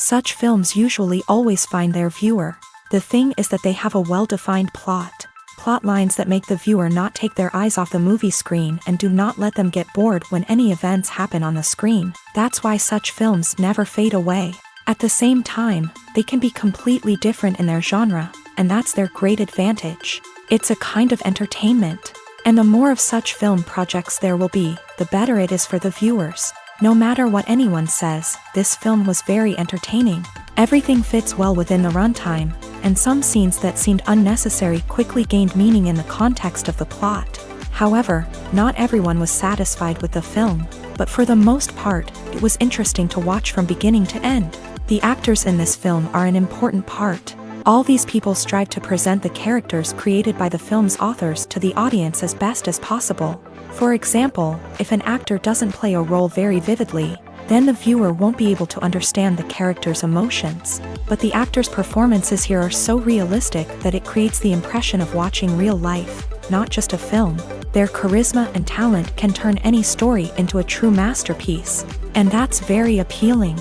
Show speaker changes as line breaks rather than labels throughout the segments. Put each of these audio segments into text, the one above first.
Such films usually always find their viewer. The thing is that they have a well-defined plot. Plot lines that make the viewer not take their eyes off the movie screen and do not let them get bored when any events happen on the screen. That's why such films never fade away. At the same time, they can be completely different in their genre, and that's their great advantage. It's a kind of entertainment. And the more of such film projects there will be, the better it is for the viewers. No matter what anyone says, this film was very entertaining. Everything fits well within the runtime, and some scenes that seemed unnecessary quickly gained meaning in the context of the plot. However, not everyone was satisfied with the film, but for the most part, it was interesting to watch from beginning to end. The actors in this film are an important part. All these people strive to present the characters created by the film's authors to the audience as best as possible. For example, if an actor doesn't play a role very vividly, then the viewer won't be able to understand the character's emotions. But the actors' performances here are so realistic that it creates the impression of watching real life, not just a film. Their charisma and talent can turn any story into a true masterpiece, and that's very appealing.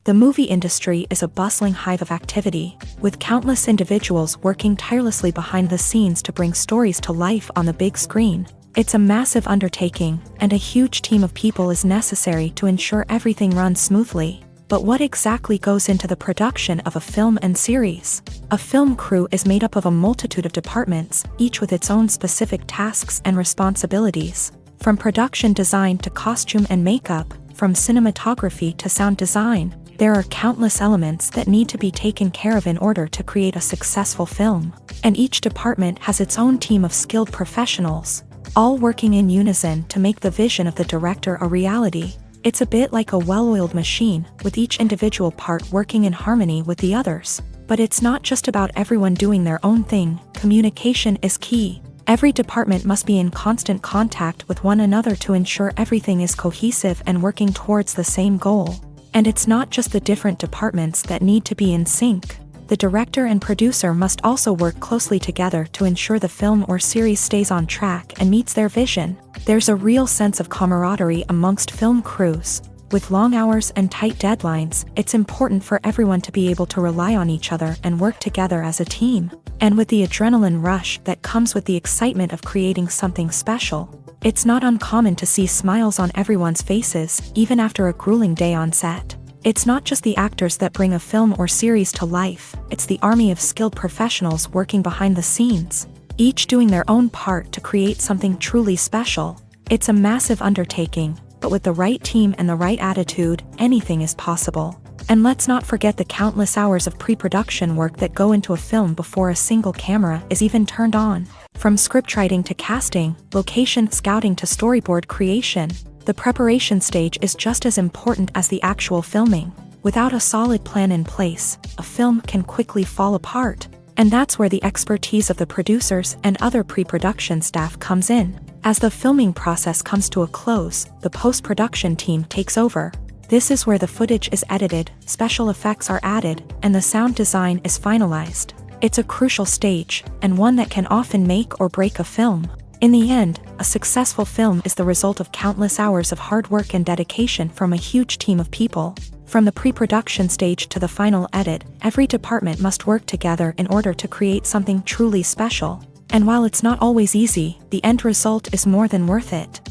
The movie industry is a bustling hive of activity, with countless individuals working tirelessly behind the scenes to bring stories to life on the big screen. It's a massive undertaking, and a huge team of people is necessary to ensure everything runs smoothly. But what exactly goes into the production of a film and series? A film crew is made up of a multitude of departments, each with its own specific tasks and responsibilities. From production design to costume and makeup, from cinematography to sound design, there are countless elements that need to be taken care of in order to create a successful film. And each department has its own team of skilled professionals, all working in unison to make the vision of the director a reality. It's a bit like a well-oiled machine, with each individual part working in harmony with the others. But it's not just about everyone doing their own thing. Communication is key. Every department must be in constant contact with one another to ensure everything is cohesive and working towards the same goal. And it's not just the different departments that need to be in sync. The director and producer must also work closely together to ensure the film or series stays on track and meets their vision. There's a real sense of camaraderie amongst film crews. With long hours and tight deadlines, it's important for everyone to be able to rely on each other and work together as a team. And with the adrenaline rush that comes with the excitement of creating something special, it's not uncommon to see smiles on everyone's faces, even after a grueling day on set. It's not just the actors that bring a film or series to life, it's the army of skilled professionals working behind the scenes, each doing their own part to create something truly special. It's a massive undertaking, but with the right team and the right attitude, anything is possible. And let's not forget the countless hours of pre-production work that go into a film before a single camera is even turned on. From scriptwriting to casting, location scouting to storyboard creation, the preparation stage is just as important as the actual filming. Without a solid plan in place, a film can quickly fall apart. And that's where the expertise of the producers and other pre-production staff comes in. As the filming process comes to a close, the post-production team takes over. This is where the footage is edited, special effects are added, and the sound design is finalized. It's a crucial stage, and one that can often make or break a film. In the end, a successful film is the result of countless hours of hard work and dedication from a huge team of people. From the pre-production stage to the final edit, every department must work together in order to create something truly special. And while it's not always easy, the end result is more than worth it.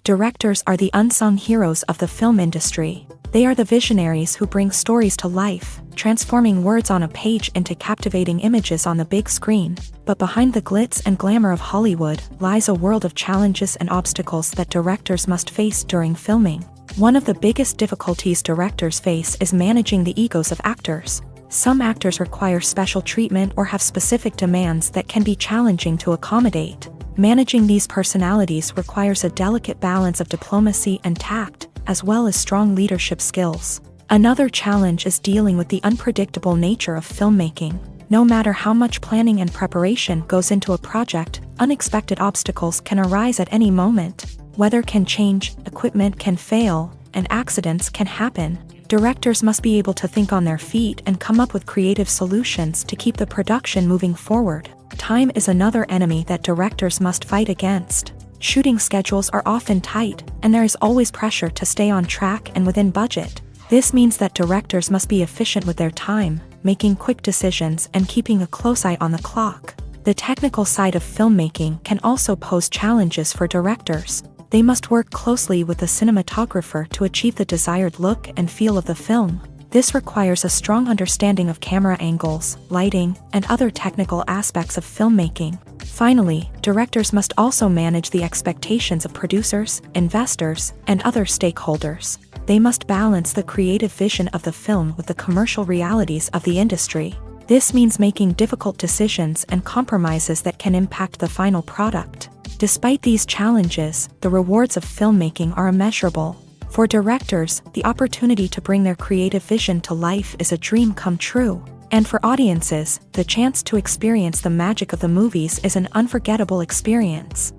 Directors are the unsung heroes of the film industry. They are the visionaries who bring stories to life, transforming words on a page into captivating images on the big screen. But behind the glitz and glamour of Hollywood lies a world of challenges and obstacles that directors must face during filming. One of the biggest difficulties directors face is managing the egos of actors. Some actors require special treatment or have specific demands that can be challenging to accommodate. Managing these personalities requires a delicate balance of diplomacy and tact, as well as strong leadership skills. Another challenge is dealing with the unpredictable nature of filmmaking. No matter how much planning and preparation goes into a project, unexpected obstacles can arise at any moment. Weather can change, equipment can fail, and accidents can happen. Directors must be able to think on their feet and come up with creative solutions to keep the production moving forward. Time is another enemy that directors must fight against. Shooting schedules are often tight, and there is always pressure to stay on track and within budget. This means that directors must be efficient with their time, making quick decisions and keeping a close eye on the clock. The technical side of filmmaking can also pose challenges for directors. They must work closely with the cinematographer to achieve the desired look and feel of the film. This requires a strong understanding of camera angles, lighting, and other technical aspects of filmmaking. Finally, directors must also manage the expectations of producers, investors, and other stakeholders. They must balance the creative vision of the film with the commercial realities of the industry. This means making difficult decisions and compromises that can impact the final product. Despite these challenges, the rewards of filmmaking are immeasurable. For directors, the opportunity to bring their creative vision to life is a dream come true. And for audiences, the chance to experience the magic of the movies is an unforgettable experience.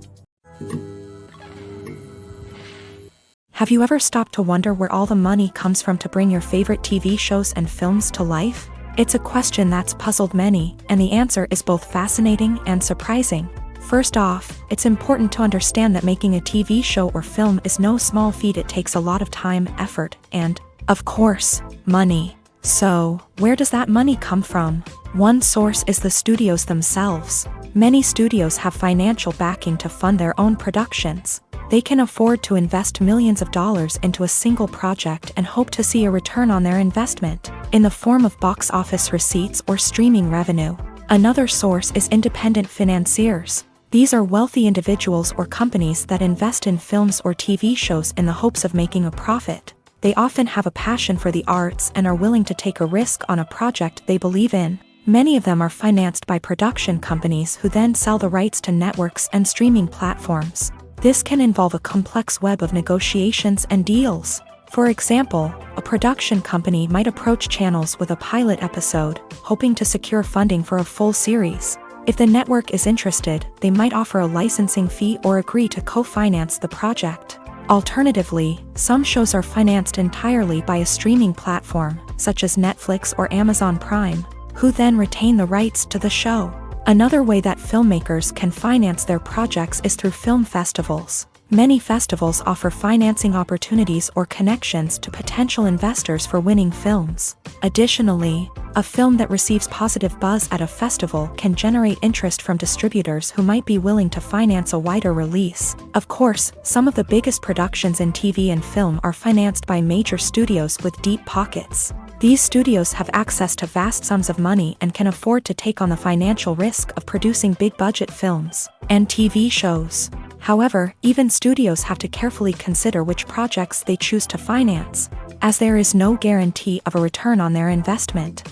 Have you ever stopped to wonder where all the money comes from to bring your favorite TV shows and films to life? It's a question that's puzzled many, and the answer is both fascinating and surprising. First off, it's important to understand that making a TV show or film is no small feat. It takes a lot of time, effort, and, of course, money. So, where does that money come from? One source is the studios themselves. Many studios have financial backing to fund their own productions. They can afford to invest millions of dollars into a single project and hope to see a return on their investment, in the form of box office receipts or streaming revenue. Another source is independent financiers. These are wealthy individuals or companies that invest in films or TV shows in the hopes of making a profit. They often have a passion for the arts and are willing to take a risk on a project they believe in. Many of them are financed by production companies who then sell the rights to networks and streaming platforms. This can involve a complex web of negotiations and deals. For example, a production company might approach channels with a pilot episode, hoping to secure funding for a full series. If the network is interested, they might offer a licensing fee or agree to co-finance the project. Alternatively, some shows are financed entirely by a streaming platform, such as Netflix or Amazon Prime, who then retain the rights to the show. Another way that filmmakers can finance their projects is through film festivals. Many festivals offer financing opportunities or connections to potential investors for winning films. Additionally, a film that receives positive buzz at a festival can generate interest from distributors who might be willing to finance a wider release. Of course, some of the biggest productions in TV and film are financed by major studios with deep pockets. These studios have access to vast sums of money and can afford to take on the financial risk of producing big-budget films and TV shows. However, even studios have to carefully consider which projects they choose to finance, as there is no guarantee of a return on their investment.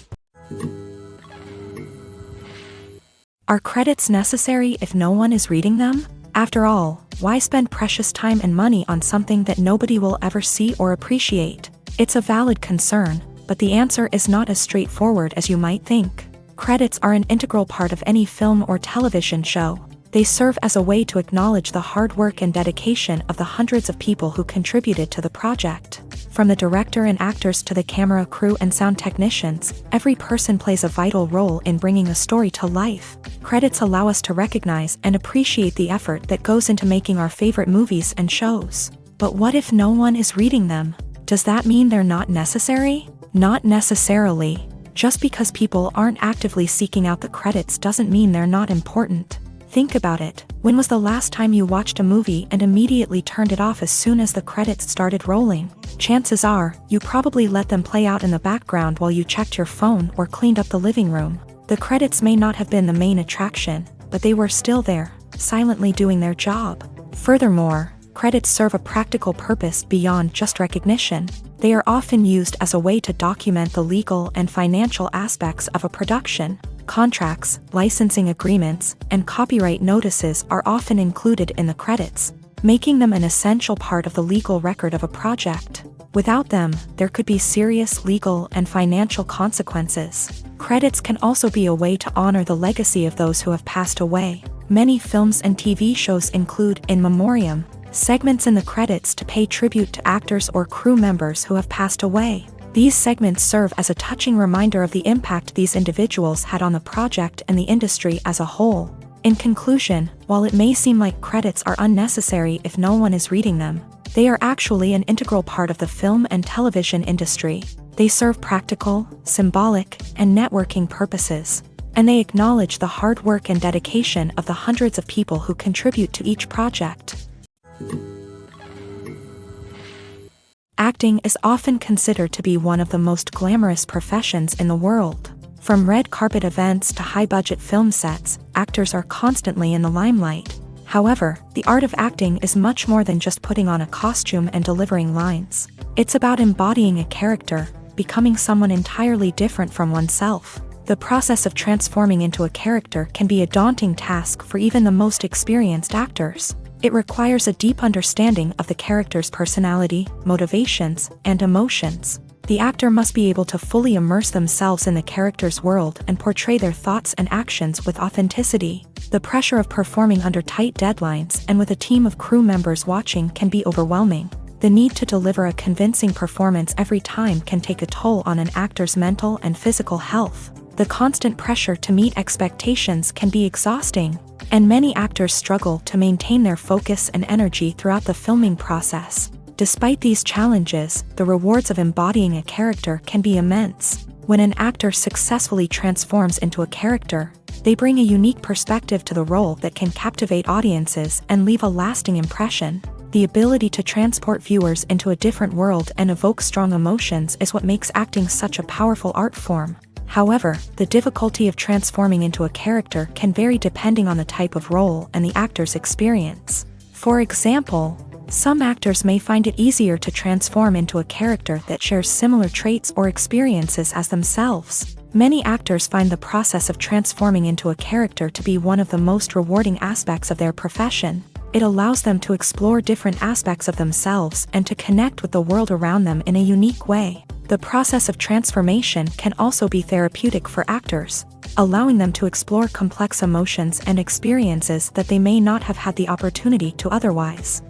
Are credits necessary if no one is reading them? After all, why spend precious time and money on something that nobody will ever see or appreciate? It's a valid concern, but the answer is not as straightforward as you might think. Credits are an integral part of any film or television show. They serve as a way to acknowledge the hard work and dedication of the hundreds of people who contributed to the project. From the director and actors to the camera crew and sound technicians, every person plays a vital role in bringing a story to life. Credits allow us to recognize and appreciate the effort that goes into making our favorite movies and shows. But what if no one is reading them? Does that mean they're not necessary? Not necessarily. Just because people aren't actively seeking out the credits doesn't mean they're not important. Think about it. When was the last time you watched a movie and immediately turned it off as soon as the credits started rolling? Chances are, you probably let them play out in the background while you checked your phone or cleaned up the living room. The credits may not have been the main attraction, but they were still there, silently doing their job. Furthermore, credits serve a practical purpose beyond just recognition. They are often used as a way to document the legal and financial aspects of a production. Contracts, licensing agreements, and copyright notices are often included in the credits, making them an essential part of the legal record of a project. Without them, there could be serious legal and financial consequences. Credits can also be a way to honor the legacy of those who have passed away. Many films and TV shows include in memoriam segments in the credits to pay tribute to actors or crew members who have passed away. These segments serve as a touching reminder of the impact these individuals had on the project and the industry as a whole. In conclusion, while it may seem like credits are unnecessary if no one is reading them, they are actually an integral part of the film and television industry. They serve practical, symbolic, and networking purposes, and they acknowledge the hard work and dedication of the hundreds of people who contribute to each project. Acting is often considered to be one of the most glamorous professions in the world. From red carpet events to high-budget film sets, actors are constantly in the limelight. However, the art of acting is much more than just putting on a costume and delivering lines. It's about embodying a character, becoming someone entirely different from oneself. The process of transforming into a character can be a daunting task for even the most experienced actors. It requires a deep understanding of the character's personality, motivations, and emotions. The actor must be able to fully immerse themselves in the character's world and portray their thoughts and actions with authenticity. The pressure of performing under tight deadlines and with a team of crew members watching can be overwhelming. The need to deliver a convincing performance every time can take a toll on an actor's mental and physical health. The constant pressure to meet expectations can be exhausting, and many actors struggle to maintain their focus and energy throughout the filming process. Despite these challenges, the rewards of embodying a character can be immense. When an actor successfully transforms into a character, they bring a unique perspective to the role that can captivate audiences and leave a lasting impression. The ability to transport viewers into a different world and evoke strong emotions is what makes acting such a powerful art form. However, the difficulty of transforming into a character can vary depending on the type of role and the actor's experience. For example, some actors may find it easier to transform into a character that shares similar traits or experiences as themselves. Many actors find the process of transforming into a character to be one of the most rewarding aspects of their profession. It allows them to explore different aspects of themselves and to connect with the world around them in a unique way. The process of transformation can also be therapeutic for actors, allowing them to explore complex emotions and experiences that they may not have had the opportunity to otherwise.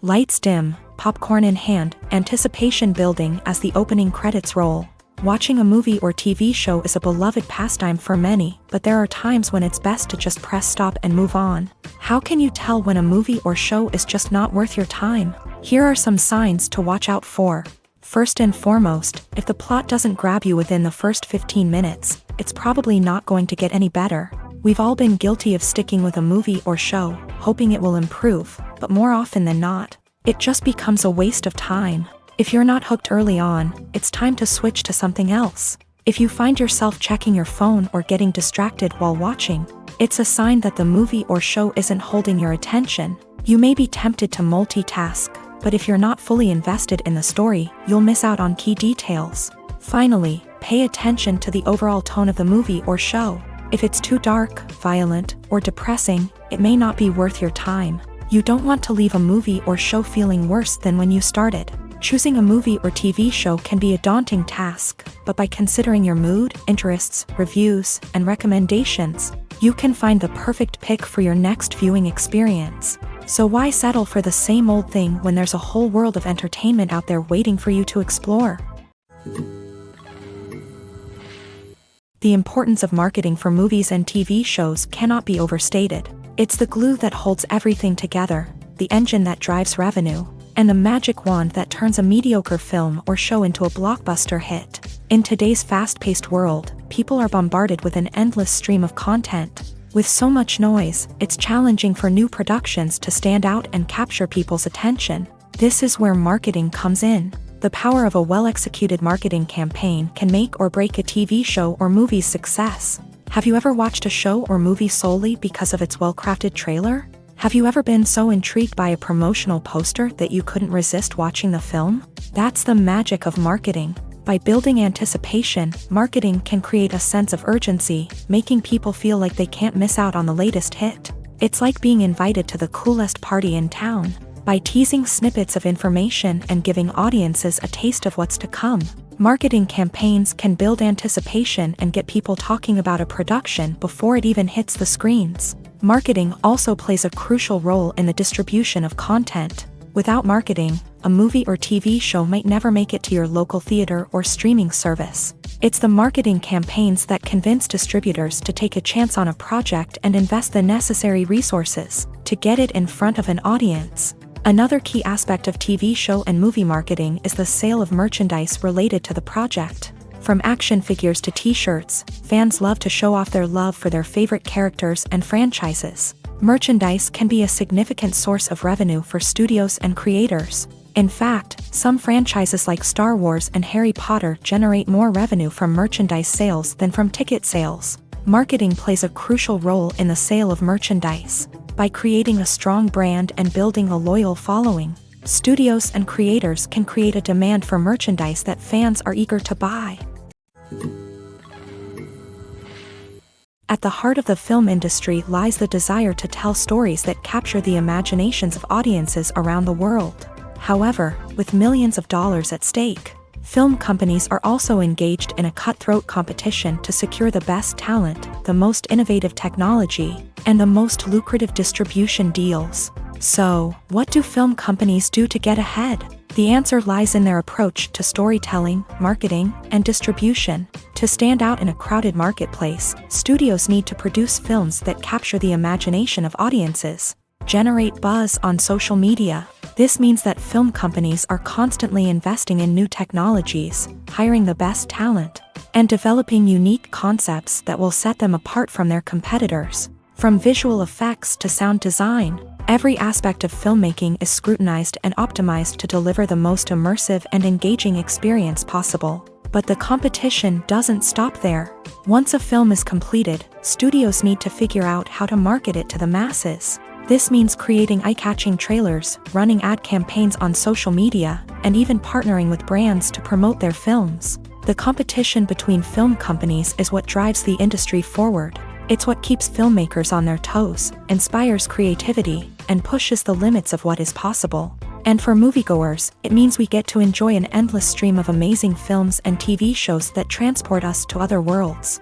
Lights dim, popcorn in hand, anticipation building as the opening credits roll. Watching a movie or TV show is a beloved pastime for many, but there are times when it's best to just press stop and move on. How can you tell when a movie or show is just not worth your time? Here are some signs to watch out for. First and foremost, if the plot doesn't grab you within the first 15 minutes, it's probably not going to get any better. We've all been guilty of sticking with a movie or show, hoping it will improve, but more often than not, it just becomes a waste of time. If you're not hooked early on, it's time to switch to something else. If you find yourself checking your phone or getting distracted while watching, it's a sign that the movie or show isn't holding your attention. You may be tempted to multitask, but if you're not fully invested in the story, you'll miss out on key details. Finally, pay attention to the overall tone of the movie or show. If it's too dark, violent, or depressing, it may not be worth your time. You don't want to leave a movie or show feeling worse than when you started. Choosing a movie or TV show can be a daunting task, but by considering your mood, interests, reviews, and recommendations, you can find the perfect pick for your next viewing experience. So why settle for the same old thing when there's a whole world of entertainment out there waiting for you to explore? The importance of marketing for movies and TV shows cannot be overstated. It's the glue that holds everything together, the engine that drives revenue, and the magic wand that turns a mediocre film or show into a blockbuster hit. In today's fast-paced world, people are bombarded with an endless stream of content. With so much noise, it's challenging for new productions to stand out and capture people's attention. This is where marketing comes in. The power of a well-executed marketing campaign can make or break a TV show or movie's success. Have you ever watched a show or movie solely because of its well-crafted trailer? Have you ever been so intrigued by a promotional poster that you couldn't resist watching the film? That's the magic of marketing. By building anticipation, marketing can create a sense of urgency, making people feel like they can't miss out on the latest hit. It's like being invited to the coolest party in town. By teasing snippets of information and giving audiences a taste of what's to come, marketing campaigns can build anticipation and get people talking about a production before it even hits the screens. Marketing also plays a crucial role in the distribution of content. Without marketing, a movie or TV show might never make it to your local theater or streaming service. It's the marketing campaigns that convince distributors to take a chance on a project and invest the necessary resources to get it in front of an audience. Another key aspect of TV show and movie marketing is the sale of merchandise related to the project. From action figures to t-shirts, fans love to show off their love for their favorite characters and franchises. Merchandise can be a significant source of revenue for studios and creators. In fact, some franchises like Star Wars and Harry Potter generate more revenue from merchandise sales than from ticket sales. Marketing plays a crucial role in the sale of merchandise. By creating a strong brand and building a loyal following, studios and creators can create a demand for merchandise that fans are eager to buy. At the heart of the film industry lies the desire to tell stories that capture the imaginations of audiences around the world. However, with millions of dollars at stake, film companies are also engaged in a cutthroat competition to secure the best talent, the most innovative technology, and the most lucrative distribution deals. So, what do film companies do to get ahead? The answer lies in their approach to storytelling, marketing, and distribution. To stand out in a crowded marketplace, studios need to produce films that capture the imagination of audiences, generate buzz on social media. This means that film companies are constantly investing in new technologies, hiring the best talent, and developing unique concepts that will set them apart from their competitors. From visual effects to sound design, every aspect of filmmaking is scrutinized and optimized to deliver the most immersive and engaging experience possible. But the competition doesn't stop there. Once a film is completed, studios need to figure out how to market it to the masses. This means creating eye-catching trailers, running ad campaigns on social media, and even partnering with brands to promote their films. The competition between film companies is what drives the industry forward. It's what keeps filmmakers on their toes, inspires creativity, and pushes the limits of what is possible. And for moviegoers, it means we get to enjoy an endless stream of amazing films and TV shows that transport us to other worlds.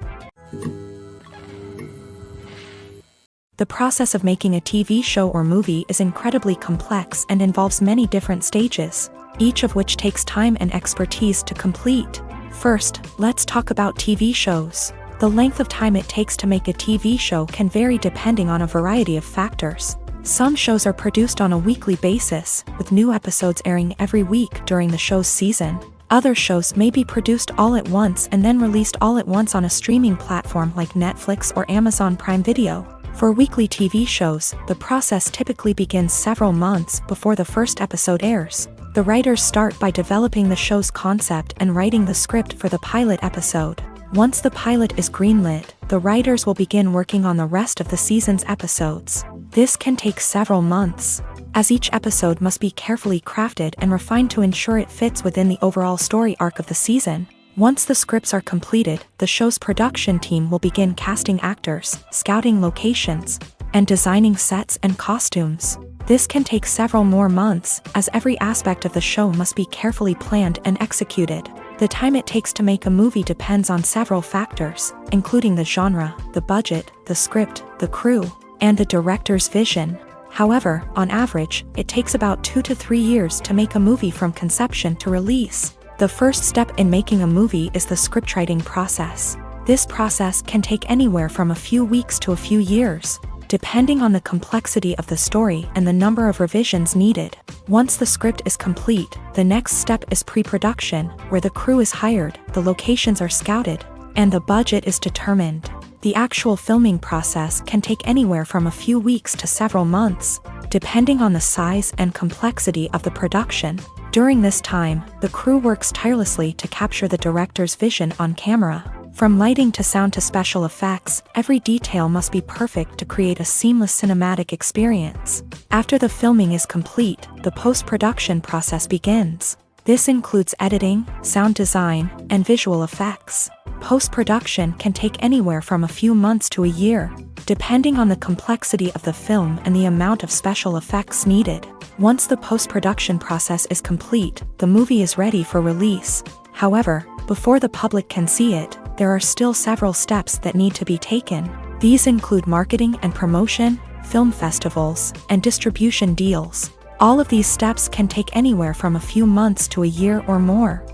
The process of making a TV show or movie is incredibly complex and involves many different stages, each of which takes time and expertise to complete. First, let's talk about TV shows. The length of time it takes to make a TV show can vary depending on a variety of factors. Some shows are produced on a weekly basis, with new episodes airing every week during the show's season. Other shows may be produced all at once and then released all at once on a streaming platform like Netflix or Amazon Prime Video. For weekly TV shows, the process typically begins several months before the first episode airs. The writers start by developing the show's concept and writing the script for the pilot episode. Once the pilot is greenlit, the writers will begin working on the rest of the season's episodes. This can take several months, as each episode must be carefully crafted and refined to ensure it fits within the overall story arc of the season. Once the scripts are completed, the show's production team will begin casting actors, scouting locations, and designing sets and costumes. This can take several more months, as every aspect of the show must be carefully planned and executed. The time it takes to make a movie depends on several factors, including the genre, the budget, the script, the crew, and the director's vision. However, on average, it takes about 2 to 3 years to make a movie from conception to release. The first step in making a movie is the scriptwriting process. This process can take anywhere from a few weeks to a few years, depending on the complexity of the story and the number of revisions needed. Once the script is complete, the next step is pre-production, where the crew is hired, the locations are scouted, and the budget is determined. The actual filming process can take anywhere from a few weeks to several months, depending on the size and complexity of the production. During this time, the crew works tirelessly to capture the director's vision on camera. From lighting to sound to special effects, every detail must be perfect to create a seamless cinematic experience. After the filming is complete, the post-production process begins. This includes editing, sound design, and visual effects. Post-production can take anywhere from a few months to a year, depending on the complexity of the film and the amount of special effects needed. Once the post-production process is complete, the movie is ready for release. However, before the public can see it, there are still several steps that need to be taken. These include marketing and promotion, film festivals, and distribution deals. All of these steps can take anywhere from a few months to a year or more.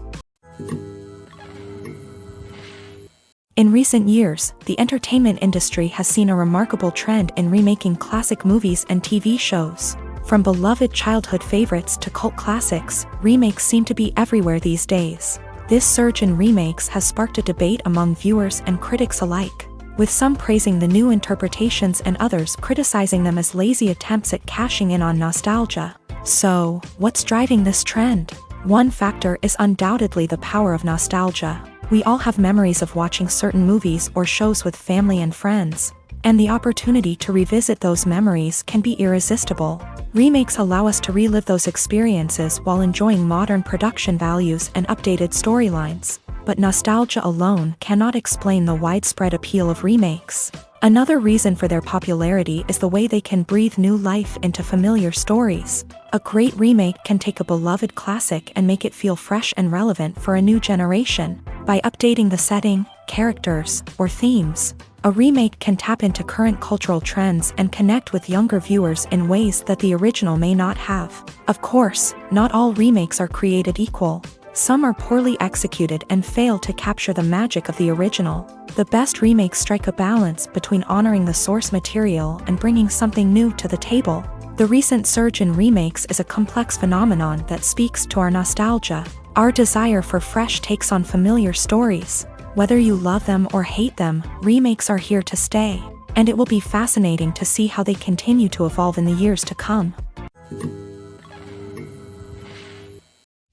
In recent years, the entertainment industry has seen a remarkable trend in remaking classic movies and TV shows. From beloved childhood favorites to cult classics, remakes seem to be everywhere these days. This surge in remakes has sparked a debate among viewers and critics alike, with some praising the new interpretations and others criticizing them as lazy attempts at cashing in on nostalgia. So, what's driving this trend? One factor is undoubtedly the power of nostalgia. We all have memories of watching certain movies or shows with family and friends, and the opportunity to revisit those memories can be irresistible. Remakes allow us to relive those experiences while enjoying modern production values and updated storylines, but nostalgia alone cannot explain the widespread appeal of remakes. Another reason for their popularity is the way they can breathe new life into familiar stories. A great remake can take a beloved classic and make it feel fresh and relevant for a new generation. By updating the setting, characters, or themes, a remake can tap into current cultural trends and connect with younger viewers in ways that the original may not have. Of course, not all remakes are created equal. Some are poorly executed and fail to capture the magic of the original. The best remakes strike a balance between honoring the source material and bringing something new to the table. The recent surge in remakes is a complex phenomenon that speaks to our nostalgia, our desire for fresh takes on familiar stories. Whether you love them or hate them, remakes are here to stay, and it will be fascinating to see how they continue to evolve in the years to come.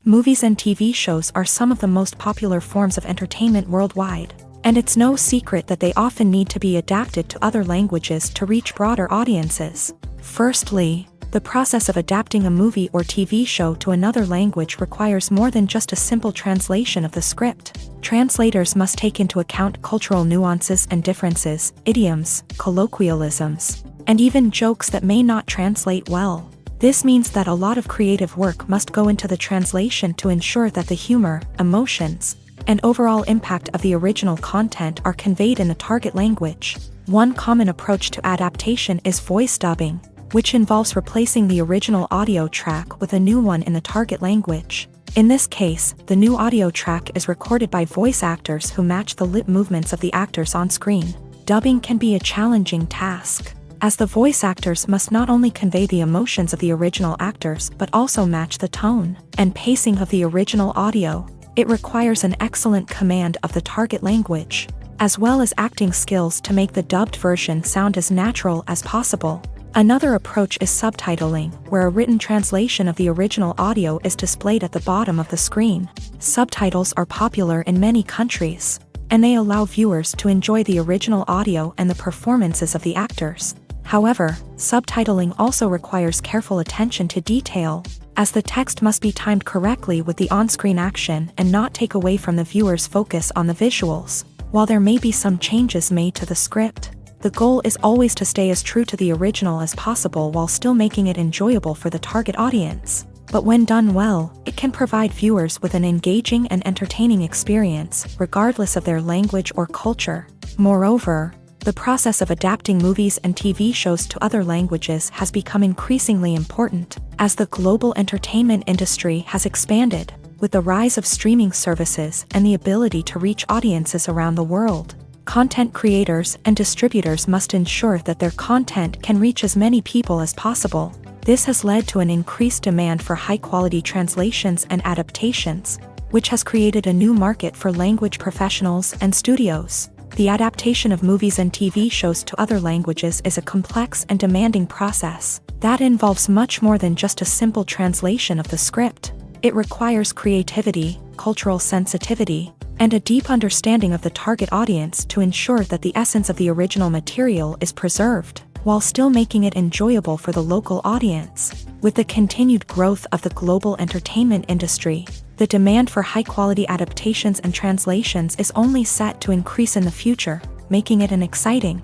Movies and TV shows are some of the most popular forms of entertainment worldwide, and it's no secret that they often need to be adapted to other languages to reach broader audiences. Firstly, the process of adapting a movie or TV show to another language requires more than just a simple translation of the script. Translators must take into account cultural nuances and differences, idioms, colloquialisms, and even jokes that may not translate well. This means that a lot of creative work must go into the translation to ensure that the humor, emotions, and overall impact of the original content are conveyed in the target language. One common approach to adaptation is voice dubbing, which involves replacing the original audio track with a new one in the target language. In this case, the new audio track is recorded by voice actors who match the lip movements of the actors on screen. Dubbing can be a challenging task, as the voice actors must not only convey the emotions of the original actors but also match the tone and pacing of the original audio. It requires an excellent command of the target language, as well as acting skills to make the dubbed version sound as natural as possible. Another approach is subtitling, where a written translation of the original audio is displayed at the bottom of the screen. Subtitles are popular in many countries, and they allow viewers to enjoy the original audio and the performances of the actors. However, subtitling also requires careful attention to detail, as the text must be timed correctly with the on-screen action and not take away from the viewer's focus on the visuals. While there may be some changes made to the script, the goal is always to stay as true to the original as possible while still making it enjoyable for the target audience. But when done well, it can provide viewers with an engaging and entertaining experience, regardless of their language or culture. Moreover, the process of adapting movies and TV shows to other languages has become increasingly important, as the global entertainment industry has expanded, with the rise of streaming services and the ability to reach audiences around the world. Content creators and distributors must ensure that their content can reach as many people as possible. This has led to an increased demand for high-quality translations and adaptations, which has created a new market for language professionals and studios. The adaptation of movies and TV shows to other languages is a complex and demanding process that involves much more than just a simple translation of the script. It requires creativity, cultural sensitivity, and a deep understanding of the target audience to ensure that the essence of the original material is preserved, while still making it enjoyable for the local audience. With the continued growth of the global entertainment industry, the demand for high-quality adaptations and translations is only set to increase in the future, making it an exciting.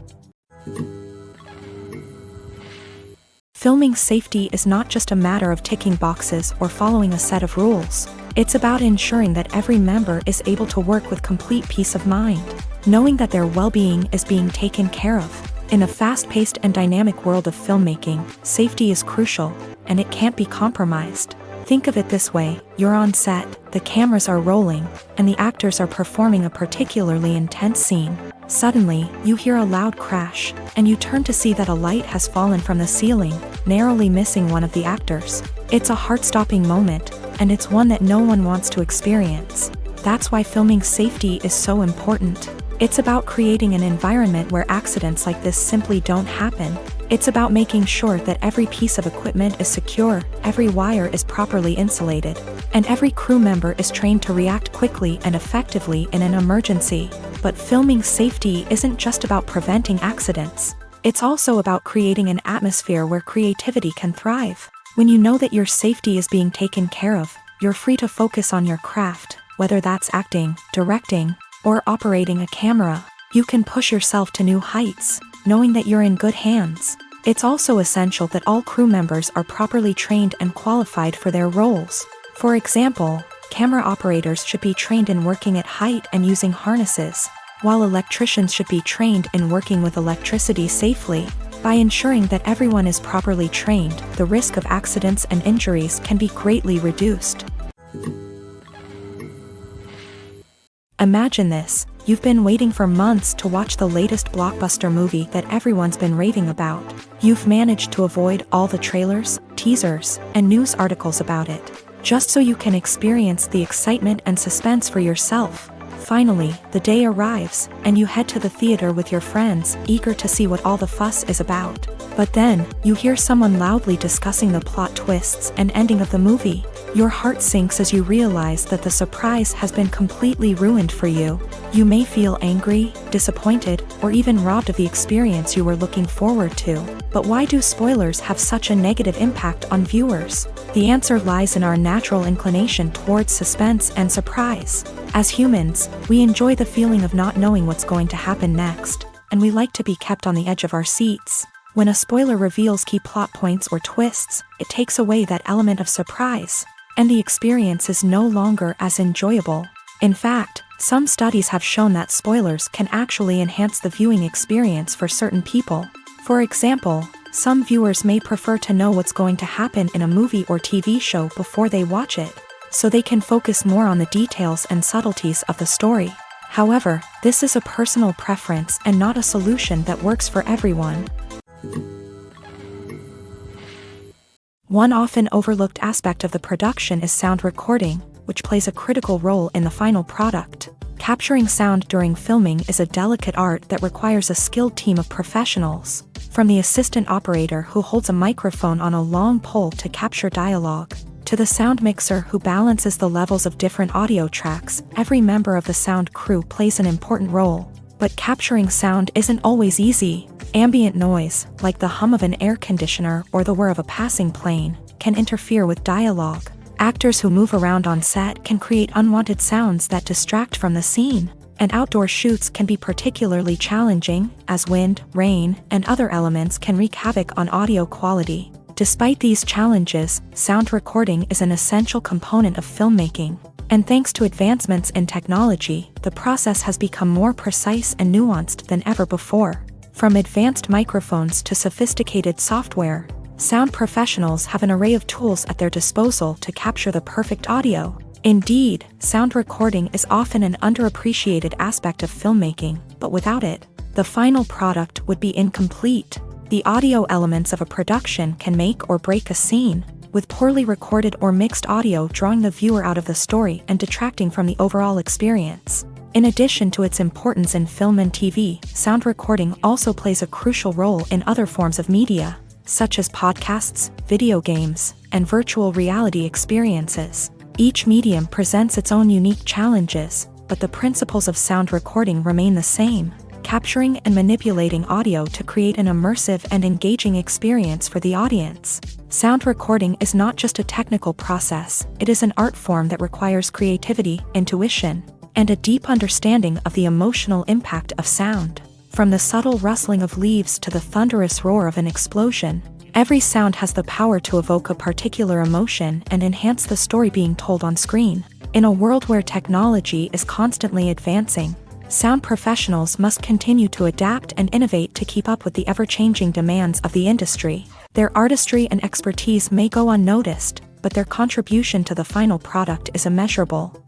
Filming safety is not just a matter of ticking boxes or following a set of rules. It's about ensuring that every member is able to work with complete peace of mind, knowing that their well-being is being taken care of. In a fast-paced and dynamic world of filmmaking, safety is crucial, and it can't be compromised. Think of it this way: you're on set, the cameras are rolling, and the actors are performing a particularly intense scene. Suddenly, you hear a loud crash, and you turn to see that a light has fallen from the ceiling, narrowly missing one of the actors. It's a heart-stopping moment, and it's one that no one wants to experience. That's why filming safety is so important. It's about creating an environment where accidents like this simply don't happen. It's about making sure that every piece of equipment is secure, every wire is properly insulated, and every crew member is trained to react quickly and effectively in an emergency. But filming safety isn't just about preventing accidents. It's also about creating an atmosphere where creativity can thrive. When you know that your safety is being taken care of, you're free to focus on your craft, whether that's acting, directing, or operating a camera. You can push yourself to new heights, knowing that you're in good hands. It's also essential that all crew members are properly trained and qualified for their roles. For example, camera operators should be trained in working at height and using harnesses, while electricians should be trained in working with electricity safely. By ensuring that everyone is properly trained, the risk of accidents and injuries can be greatly reduced. Imagine this: you've been waiting for months to watch the latest blockbuster movie that everyone's been raving about. You've managed to avoid all the trailers, teasers, and news articles about it, just so you can experience the excitement and suspense for yourself. Finally, the day arrives, and you head to the theater with your friends, eager to see what all the fuss is about. But then, you hear someone loudly discussing the plot twists and ending of the movie. Your heart sinks as you realize that the surprise has been completely ruined for you. You may feel angry, disappointed, or even robbed of the experience you were looking forward to. But why do spoilers have such a negative impact on viewers? The answer lies in our natural inclination towards suspense and surprise. As humans, we enjoy the feeling of not knowing what's going to happen next, and we like to be kept on the edge of our seats. When a spoiler reveals key plot points or twists, it takes away that element of surprise, and the experience is no longer as enjoyable. In fact, some studies have shown that spoilers can actually enhance the viewing experience for certain people. For example, some viewers may prefer to know what's going to happen in a movie or TV show before they watch it, so they can focus more on the details and subtleties of the story. However, this is a personal preference and not a solution that works for everyone. One often overlooked aspect of the production is sound recording, which plays a critical role in the final product. Capturing sound during filming is a delicate art that requires a skilled team of professionals. From the assistant operator who holds a microphone on a long pole to capture dialogue, to the sound mixer who balances the levels of different audio tracks, every member of the sound crew plays an important role. But capturing sound isn't always easy. Ambient noise, like the hum of an air conditioner or the whir of a passing plane, can interfere with dialogue. Actors who move around on set can create unwanted sounds that distract from the scene. And outdoor shoots can be particularly challenging, as wind, rain, and other elements can wreak havoc on audio quality. Despite these challenges, sound recording is an essential component of filmmaking. And thanks to advancements in technology, the process has become more precise and nuanced than ever before. From advanced microphones to sophisticated software, sound professionals have an array of tools at their disposal to capture the perfect audio. Indeed, sound recording is often an underappreciated aspect of filmmaking, but without it, the final product would be incomplete. The audio elements of a production can make or break a scene, with poorly recorded or mixed audio drawing the viewer out of the story and detracting from the overall experience. In addition to its importance in film and TV, sound recording also plays a crucial role in other forms of media, such as podcasts, video games, and virtual reality experiences. Each medium presents its own unique challenges, but the principles of sound recording remain the same: capturing and manipulating audio to create an immersive and engaging experience for the audience. Sound recording is not just a technical process, it is an art form that requires creativity, intuition, and a deep understanding of the emotional impact of sound. From the subtle rustling of leaves to the thunderous roar of an explosion, every sound has the power to evoke a particular emotion and enhance the story being told on screen. In a world where technology is constantly advancing, Sound professionals must continue to adapt and innovate to keep up with the ever-changing demands of the industry. Their artistry and expertise may go unnoticed, but their contribution to the final product is immeasurable.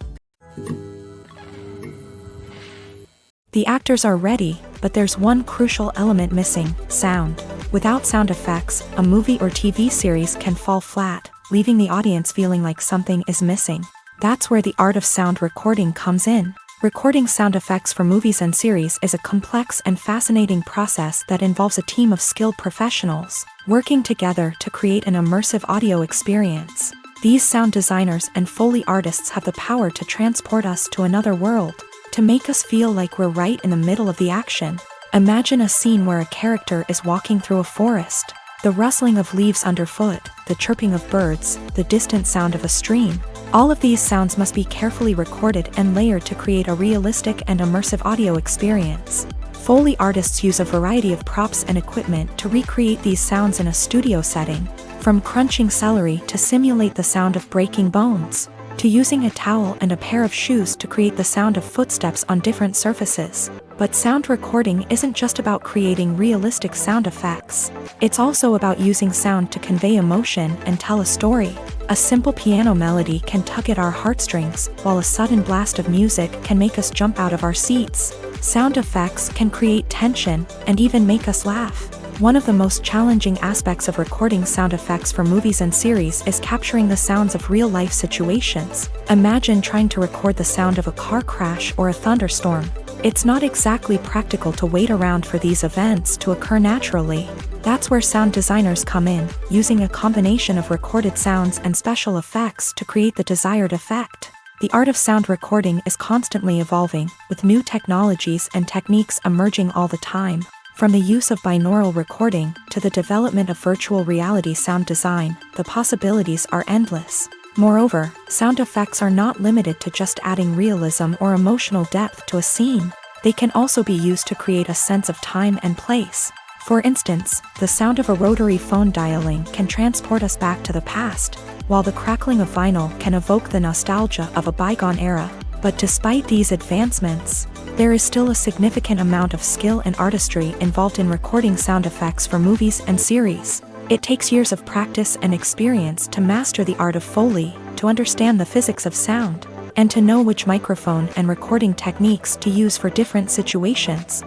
The actors are ready, but there's one crucial element missing: sound. Without sound effects, a movie or TV series can fall flat, leaving the audience feeling like something is missing. That's where the art of sound recording comes in. Recording sound effects for movies and series is a complex and fascinating process that involves a team of skilled professionals working together to create an immersive audio experience. These sound designers and Foley artists have the power to transport us to another world, to make us feel like we're right in the middle of the action. Imagine a scene where a character is walking through a forest. The rustling of leaves underfoot, the chirping of birds, the distant sound of a stream. All of these sounds must be carefully recorded and layered to create a realistic and immersive audio experience. Foley artists use a variety of props and equipment to recreate these sounds in a studio setting, from crunching celery to simulate the sound of breaking bones, to using a towel and a pair of shoes to create the sound of footsteps on different surfaces. But sound recording isn't just about creating realistic sound effects. It's also about using sound to convey emotion and tell a story. A simple piano melody can tug at our heartstrings, while a sudden blast of music can make us jump out of our seats. Sound effects can create tension and even make us laugh. One of the most challenging aspects of recording sound effects for movies and series is capturing the sounds of real-life situations. Imagine trying to record the sound of a car crash or a thunderstorm. It's not exactly practical to wait around for these events to occur naturally. That's where sound designers come in, using a combination of recorded sounds and special effects to create the desired effect. The art of sound recording is constantly evolving, with new technologies and techniques emerging all the time. From the use of binaural recording to the development of virtual reality sound design, the possibilities are endless. Moreover, sound effects are not limited to just adding realism or emotional depth to a scene. They can also be used to create a sense of time and place. For instance, the sound of a rotary phone dialing can transport us back to the past, while the crackling of vinyl can evoke the nostalgia of a bygone era. But despite these advancements, there is still a significant amount of skill and artistry involved in recording sound effects for movies and series. It takes years of practice and experience to master the art of Foley, to understand the physics of sound, and to know which microphone and recording techniques to use for different situations.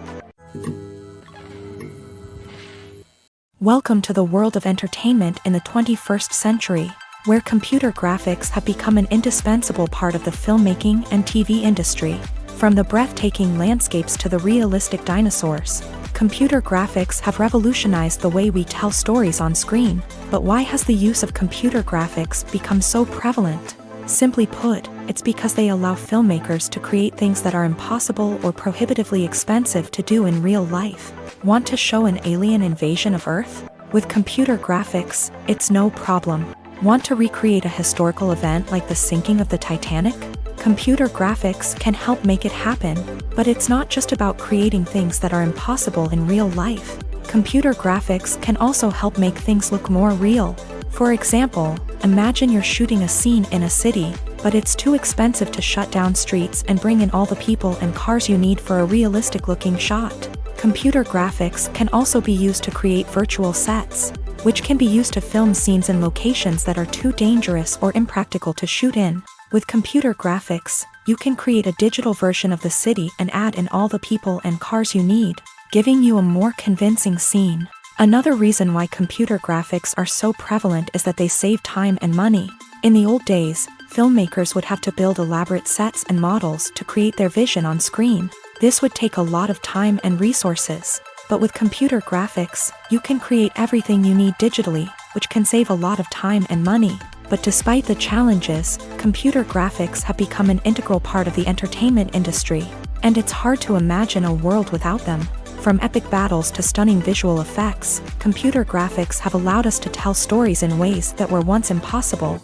Welcome to the world of entertainment in the 21st century, where computer graphics have become an indispensable part of the filmmaking and TV industry. From the breathtaking landscapes to the realistic dinosaurs, computer graphics have revolutionized the way we tell stories on screen. But why has the use of computer graphics become so prevalent? Simply put, it's because they allow filmmakers to create things that are impossible or prohibitively expensive to do in real life. Want to show an alien invasion of Earth? With computer graphics, it's no problem. Want to recreate a historical event like the sinking of the Titanic? Computer graphics can help make it happen, but it's not just about creating things that are impossible in real life. Computer graphics can also help make things look more real. For example, imagine you're shooting a scene in a city, but it's too expensive to shut down streets and bring in all the people and cars you need for a realistic-looking shot. Computer graphics can also be used to create virtual sets, which can be used to film scenes in locations that are too dangerous or impractical to shoot in. With computer graphics, you can create a digital version of the city and add in all the people and cars you need, giving you a more convincing scene. Another reason why computer graphics are so prevalent is that they save time and money. In the old days, filmmakers would have to build elaborate sets and models to create their vision on screen. This would take a lot of time and resources. But with computer graphics, you can create everything you need digitally, which can save a lot of time and money. But despite the challenges, computer graphics have become an integral part of the entertainment industry, and it's hard to imagine a world without them. From epic battles to stunning visual effects, computer graphics have allowed us to tell stories in ways that were once impossible.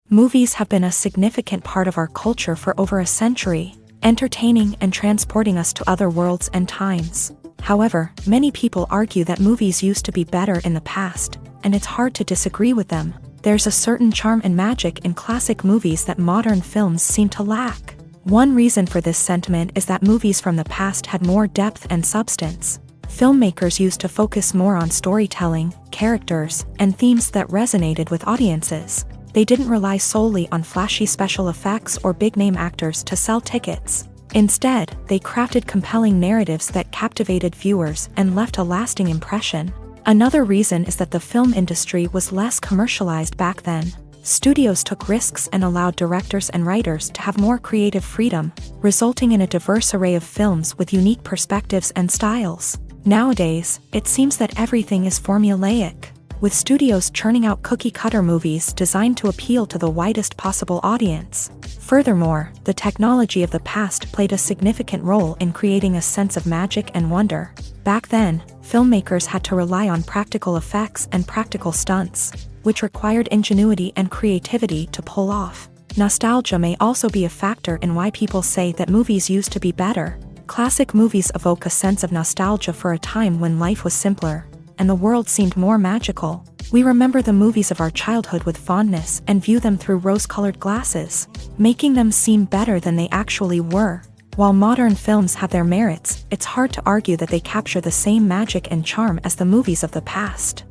Movies have been a significant part of our culture for over a century, entertaining and transporting us to other worlds and times. However, many people argue that movies used to be better in the past, and it's hard to disagree with them. There's a certain charm and magic in classic movies that modern films seem to lack. One reason for this sentiment is that movies from the past had more depth and substance. Filmmakers used to focus more on storytelling, characters, and themes that resonated with audiences. They didn't rely solely on flashy special effects or big-name actors to sell tickets. Instead, they crafted compelling narratives that captivated viewers and left a lasting impression. Another reason is that the film industry was less commercialized back then. Studios took risks and allowed directors and writers to have more creative freedom, resulting in a diverse array of films with unique perspectives and styles. Nowadays, it seems that everything is formulaic, with studios churning out cookie-cutter movies designed to appeal to the widest possible audience. Furthermore, the technology of the past played a significant role in creating a sense of magic and wonder. Back then, filmmakers had to rely on practical effects and practical stunts, which required ingenuity and creativity to pull off. Nostalgia may also be a factor in why people say that movies used to be better. Classic movies evoke a sense of nostalgia for a time when life was simpler, and the world seemed more magical. We remember the movies of our childhood with fondness and view them through rose-colored glasses, making them seem better than they actually were. While modern films have their merits, it's hard to argue that they capture the same magic and charm as the movies of the past.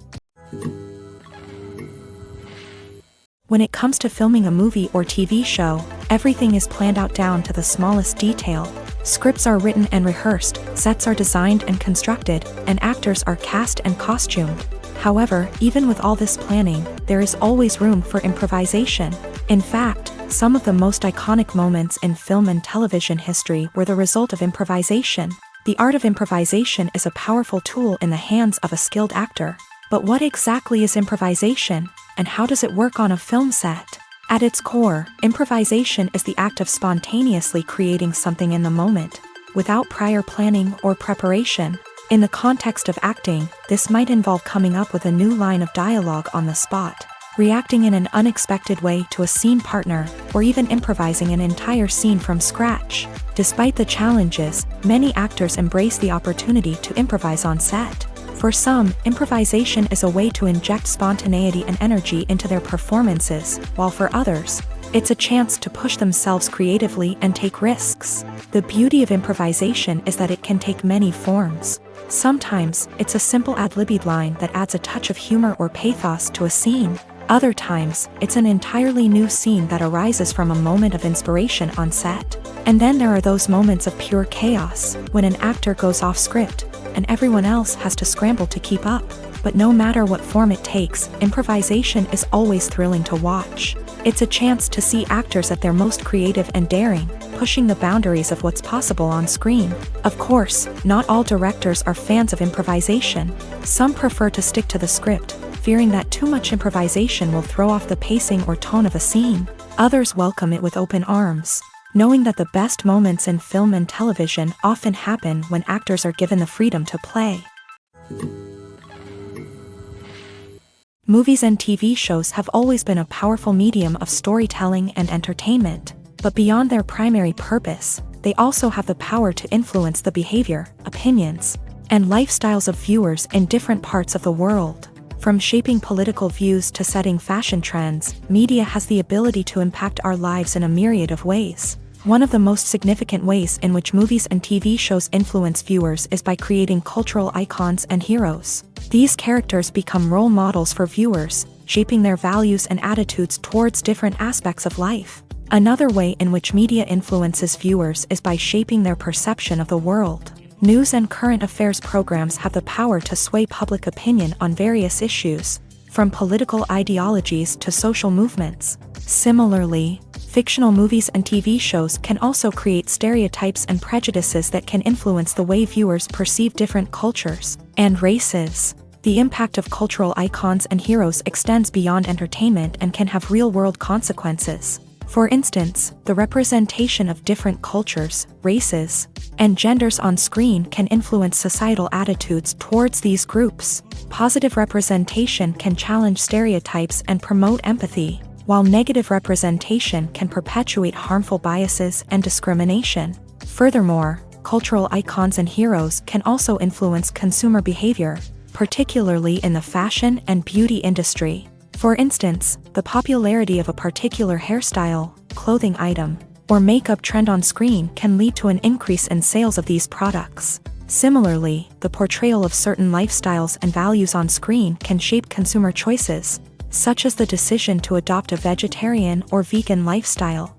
When it comes to filming a movie or TV show, everything is planned out down to the smallest detail. Scripts are written and rehearsed, sets are designed and constructed, and actors are cast and costumed. However, even with all this planning, there is always room for improvisation. In fact, some of the most iconic moments in film and television history were the result of improvisation. The art of improvisation is a powerful tool in the hands of a skilled actor. But what exactly is improvisation, and how does it work on a film set? At its core, improvisation is the act of spontaneously creating something in the moment, without prior planning or preparation. In the context of acting, this might involve coming up with a new line of dialogue on the spot, reacting in an unexpected way to a scene partner, or even improvising an entire scene from scratch. Despite the challenges, many actors embrace the opportunity to improvise on set. For some, improvisation is a way to inject spontaneity and energy into their performances, while for others, it's a chance to push themselves creatively and take risks. The beauty of improvisation is that it can take many forms. Sometimes, it's a simple ad-libbed line that adds a touch of humor or pathos to a scene. Other times, it's an entirely new scene that arises from a moment of inspiration on set. And then there are those moments of pure chaos, when an actor goes off script, and everyone else has to scramble to keep up. But no matter what form it takes, improvisation is always thrilling to watch. It's a chance to see actors at their most creative and daring, pushing the boundaries of what's possible on screen. Of course, not all directors are fans of improvisation. Some prefer to stick to the script, fearing that too much improvisation will throw off the pacing or tone of a scene. Others welcome it with open arms, knowing that the best moments in film and television often happen when actors are given the freedom to play. Movies and TV shows have always been a powerful medium of storytelling and entertainment, but beyond their primary purpose, they also have the power to influence the behavior, opinions, and lifestyles of viewers in different parts of the world. From shaping political views to setting fashion trends, media has the ability to impact our lives in a myriad of ways. One of the most significant ways in which movies and TV shows influence viewers is by creating cultural icons and heroes. These characters become role models for viewers, shaping their values and attitudes towards different aspects of life. Another way in which media influences viewers is by shaping their perception of the world. News and current affairs programs have the power to sway public opinion on various issues, from political ideologies to social movements. Similarly, fictional movies and TV shows can also create stereotypes and prejudices that can influence the way viewers perceive different cultures and races. The impact of cultural icons and heroes extends beyond entertainment and can have real-world consequences. For instance, the representation of different cultures, races, and genders on screen can influence societal attitudes towards these groups. Positive representation can challenge stereotypes and promote empathy, while negative representation can perpetuate harmful biases and discrimination. Furthermore, cultural icons and heroes can also influence consumer behavior, particularly in the fashion and beauty industry. For instance, the popularity of a particular hairstyle, clothing item, or makeup trend on screen can lead to an increase in sales of these products. Similarly, the portrayal of certain lifestyles and values on screen can shape consumer choices, such as the decision to adopt a vegetarian or vegan lifestyle.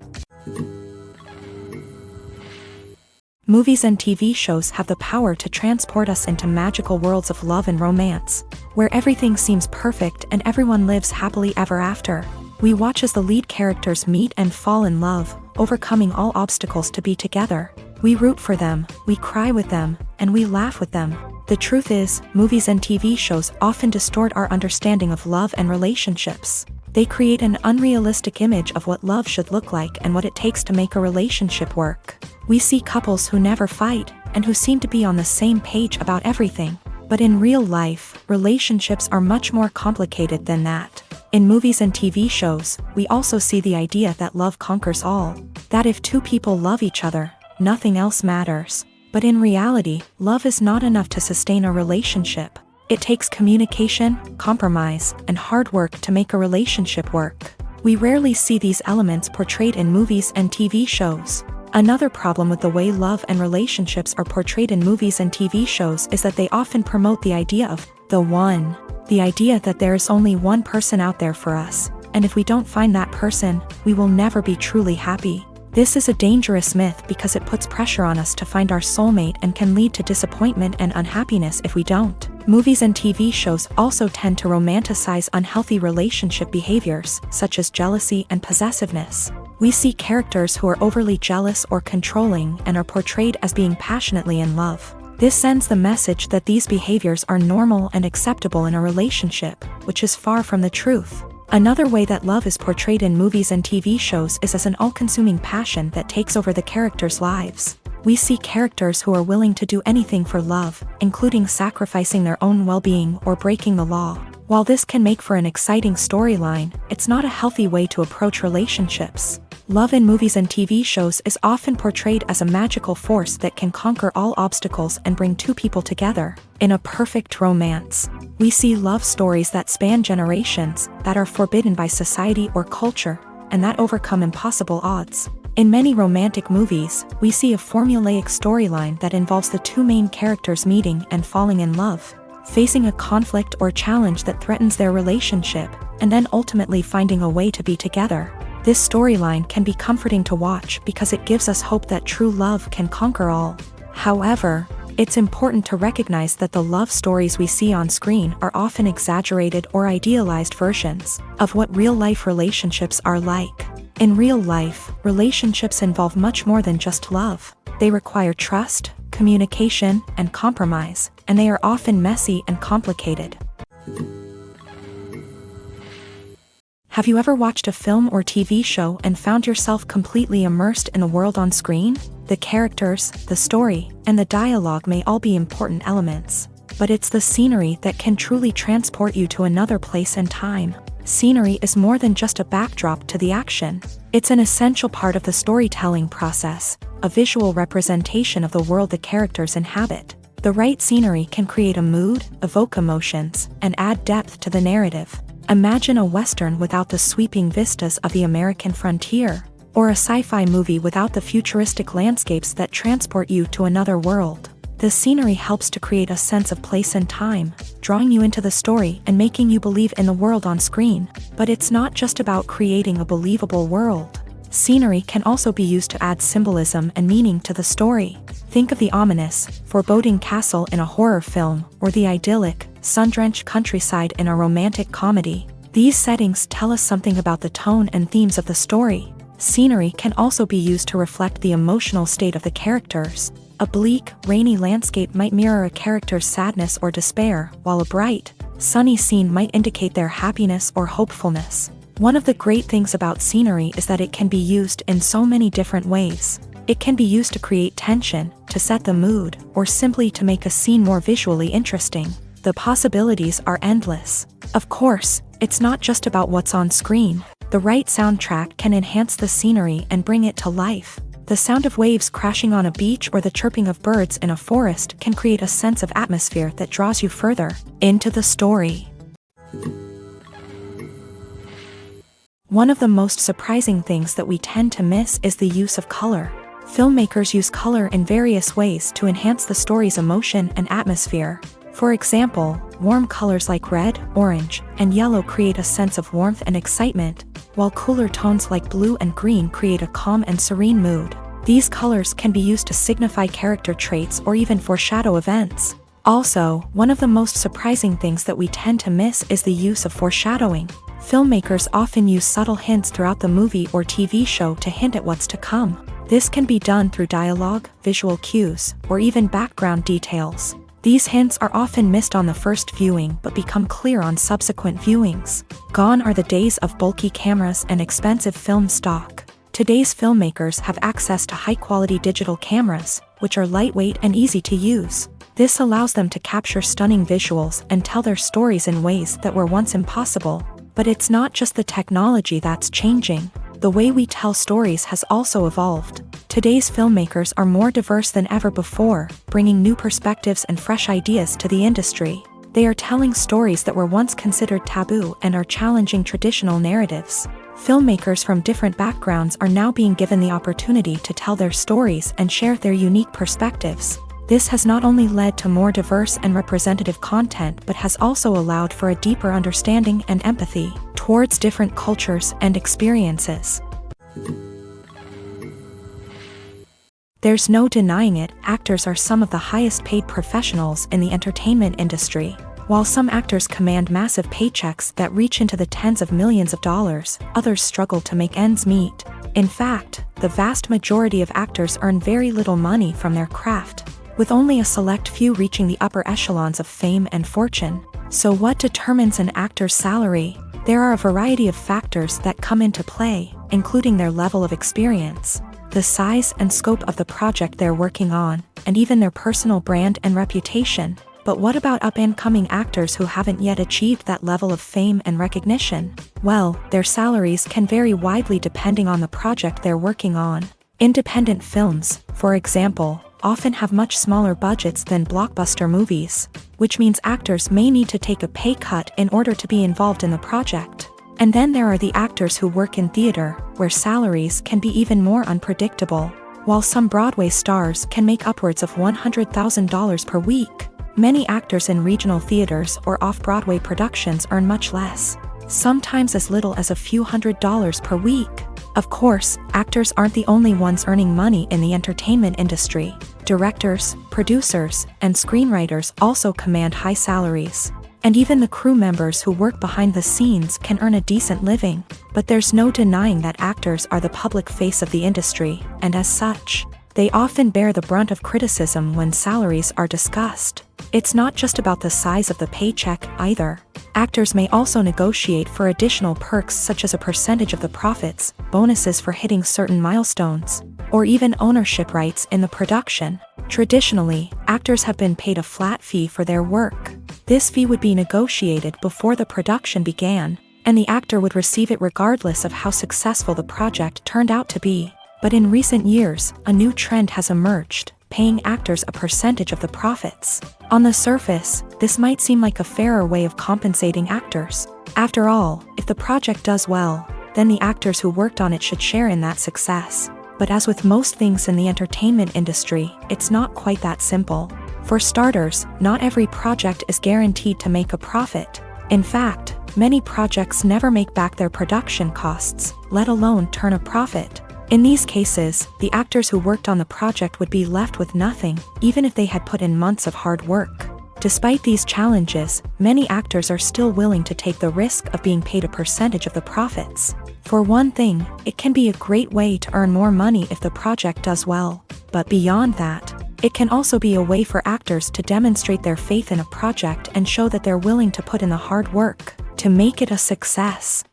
Movies and TV shows have the power to transport us into magical worlds of love and romance, where everything seems perfect and everyone lives happily ever after. We watch as the lead characters meet and fall in love, overcoming all obstacles to be together. We root for them, we cry with them, and we laugh with them. The truth is, movies and TV shows often distort our understanding of love and relationships. They create an unrealistic image of what love should look like and what it takes to make a relationship work. We see couples who never fight, and who seem to be on the same page about everything. But in real life, relationships are much more complicated than that. In movies and TV shows, we also see the idea that love conquers all. That if two people love each other, nothing else matters. But in reality, love is not enough to sustain a relationship. It takes communication, compromise, and hard work to make a relationship work. We rarely see these elements portrayed in movies and TV shows. Another problem with the way love and relationships are portrayed in movies and TV shows is that they often promote the idea of the one. The idea that there is only one person out there for us, and if we don't find that person, we will never be truly happy. This is a dangerous myth because it puts pressure on us to find our soulmate and can lead to disappointment and unhappiness if we don't. Movies and TV shows also tend to romanticize unhealthy relationship behaviors, such as jealousy and possessiveness. We see characters who are overly jealous or controlling and are portrayed as being passionately in love. This sends the message that these behaviors are normal and acceptable in a relationship, which is far from the truth. Another way that love is portrayed in movies and TV shows is as an all-consuming passion that takes over the characters' lives. We see characters who are willing to do anything for love, including sacrificing their own well-being or breaking the law. While this can make for an exciting storyline, it's not a healthy way to approach relationships. Love in movies and TV shows is often portrayed as a magical force that can conquer all obstacles and bring two people together. In a perfect romance, we see love stories that span generations, that are forbidden by society or culture, and that overcome impossible odds. In many romantic movies, we see a formulaic storyline that involves the two main characters meeting and falling in love, facing a conflict or challenge that threatens their relationship, and then ultimately finding a way to be together. This storyline can be comforting to watch because it gives us hope that true love can conquer all. However, it's important to recognize that the love stories we see on screen are often exaggerated or idealized versions of what real-life relationships are like. In real life, relationships involve much more than just love. They require trust, communication, and compromise, and they are often messy and complicated. Have you ever watched a film or TV show and found yourself completely immersed in the world on screen? The characters, the story, and the dialogue may all be important elements, but it's the scenery that can truly transport you to another place and time. Scenery is more than just a backdrop to the action. It's an essential part of the storytelling process, a visual representation of the world the characters inhabit. The right scenery can create a mood, evoke emotions, and add depth to the narrative. Imagine a Western without the sweeping vistas of the American frontier, or a sci-fi movie without the futuristic landscapes that transport you to another world. The scenery helps to create a sense of place and time, drawing you into the story and making you believe in the world on screen. But it's not just about creating a believable world. Scenery can also be used to add symbolism and meaning to the story. Think of the ominous, foreboding castle in a horror film, or the idyllic, sun-drenched countryside in a romantic comedy. These settings tell us something about the tone and themes of the story. Scenery can also be used to reflect the emotional state of the characters. A bleak, rainy landscape might mirror a character's sadness or despair, while a bright, sunny scene might indicate their happiness or hopefulness. One of the great things about scenery is that it can be used in so many different ways. It can be used to create tension, to set the mood, or simply to make a scene more visually interesting. The possibilities are endless. Of course, it's not just about what's on screen. The right soundtrack can enhance the scenery and bring it to life. The sound of waves crashing on a beach or the chirping of birds in a forest can create a sense of atmosphere that draws you further into the story. One of the most surprising things that we tend to miss is the use of color. Filmmakers use color in various ways to enhance the story's emotion and atmosphere. For example, warm colors like red, orange, and yellow create a sense of warmth and excitement, while cooler tones like blue and green create a calm and serene mood. These colors can be used to signify character traits or even foreshadow events. Also, one of the most surprising things that we tend to miss is the use of foreshadowing. Filmmakers often use subtle hints throughout the movie or TV show to hint at what's to come. This can be done through dialogue, visual cues, or even background details. These hints are often missed on the first viewing but become clear on subsequent viewings. Gone are the days of bulky cameras and expensive film stock. Today's filmmakers have access to high-quality digital cameras, which are lightweight and easy to use. This allows them to capture stunning visuals and tell their stories in ways that were once impossible. But it's not just the technology that's changing. The way we tell stories has also evolved. Today's filmmakers are more diverse than ever before, bringing new perspectives and fresh ideas to the industry. They are telling stories that were once considered taboo and are challenging traditional narratives. Filmmakers from different backgrounds are now being given the opportunity to tell their stories and share their unique perspectives. This has not only led to more diverse and representative content but has also allowed for a deeper understanding and empathy towards different cultures and experiences. There's no denying it, actors are some of the highest paid professionals in the entertainment industry. While some actors command massive paychecks that reach into the tens of millions of dollars, others struggle to make ends meet. In fact, the vast majority of actors earn very little money from their craft, with only a select few reaching the upper echelons of fame and fortune. So what determines an actor's salary? There are a variety of factors that come into play, including their level of experience, the size and scope of the project they're working on, and even their personal brand and reputation. But what about up-and-coming actors who haven't yet achieved that level of fame and recognition? Well, their salaries can vary widely depending on the project they're working on. Independent films, for example, often have much smaller budgets than blockbuster movies, which means actors may need to take a pay cut in order to be involved in the project. And then there are the actors who work in theater, where salaries can be even more unpredictable. While some Broadway stars can make upwards of $100,000 per week, many actors in regional theaters or off-Broadway productions earn much less, sometimes as little as a few $100s per week. Of course, actors aren't the only ones earning money in the entertainment industry. Directors, producers, and screenwriters also command high salaries. And even the crew members who work behind the scenes can earn a decent living. But there's no denying that actors are the public face of the industry, and as such, they often bear the brunt of criticism when salaries are discussed. It's not just about the size of the paycheck, either. Actors may also negotiate for additional perks such as a percentage of the profits, bonuses for hitting certain milestones, or even ownership rights in the production. Traditionally, actors have been paid a flat fee for their work. This fee would be negotiated before the production began, and the actor would receive it regardless of how successful the project turned out to be. But in recent years, a new trend has emerged, paying actors a percentage of the profits. On the surface, this might seem like a fairer way of compensating actors. After all, if the project does well, then the actors who worked on it should share in that success. But as with most things in the entertainment industry, it's not quite that simple. For starters, not every project is guaranteed to make a profit. In fact, many projects never make back their production costs, let alone turn a profit. In these cases, the actors who worked on the project would be left with nothing, even if they had put in months of hard work. Despite these challenges, many actors are still willing to take the risk of being paid a percentage of the profits. For one thing, it can be a great way to earn more money if the project does well. But beyond that, it can also be a way for actors to demonstrate their faith in a project and show that they're willing to put in the hard work to make it a success.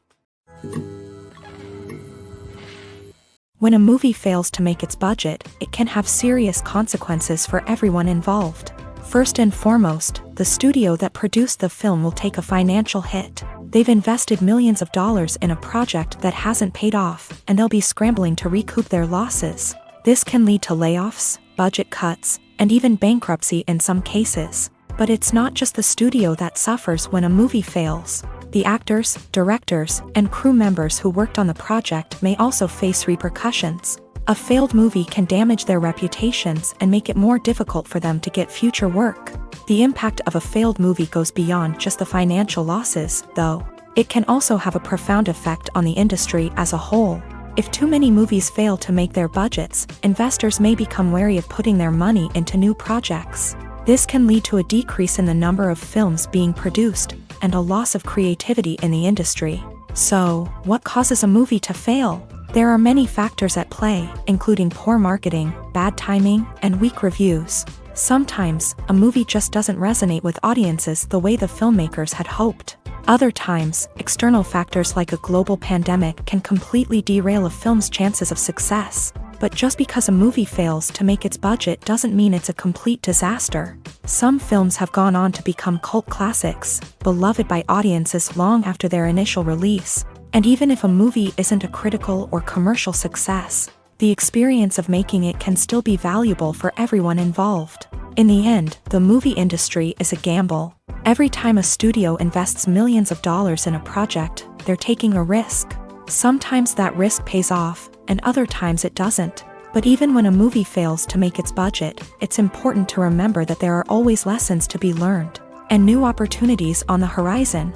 When a movie fails to make its budget, it can have serious consequences for everyone involved. First and foremost, the studio that produced the film will take a financial hit. They've invested millions of dollars in a project that hasn't paid off, and they'll be scrambling to recoup their losses. This can lead to layoffs, budget cuts, and even bankruptcy in some cases. But it's not just the studio that suffers when a movie fails. The actors, directors, and crew members who worked on the project may also face repercussions. A failed movie can damage their reputations and make it more difficult for them to get future work. The impact of a failed movie goes beyond just the financial losses, though. It can also have a profound effect on the industry as a whole. If too many movies fail to make their budgets, investors may become wary of putting their money into new projects. This can lead to a decrease in the number of films being produced, and a loss of creativity in the industry. So, what causes a movie to fail? There are many factors at play, including poor marketing, bad timing, and weak reviews. Sometimes, a movie just doesn't resonate with audiences the way the filmmakers had hoped. Other times, external factors like a global pandemic can completely derail a film's chances of success. But just because a movie fails to make its budget doesn't mean it's a complete disaster. Some films have gone on to become cult classics, beloved by audiences long after their initial release. And even if a movie isn't a critical or commercial success, the experience of making it can still be valuable for everyone involved. In the end, the movie industry is a gamble. Every time a studio invests millions of dollars in a project, they're taking a risk. Sometimes that risk pays off, and other times it doesn't. But even when a movie fails to make its budget, it's important to remember that there are always lessons to be learned, and new opportunities on the horizon.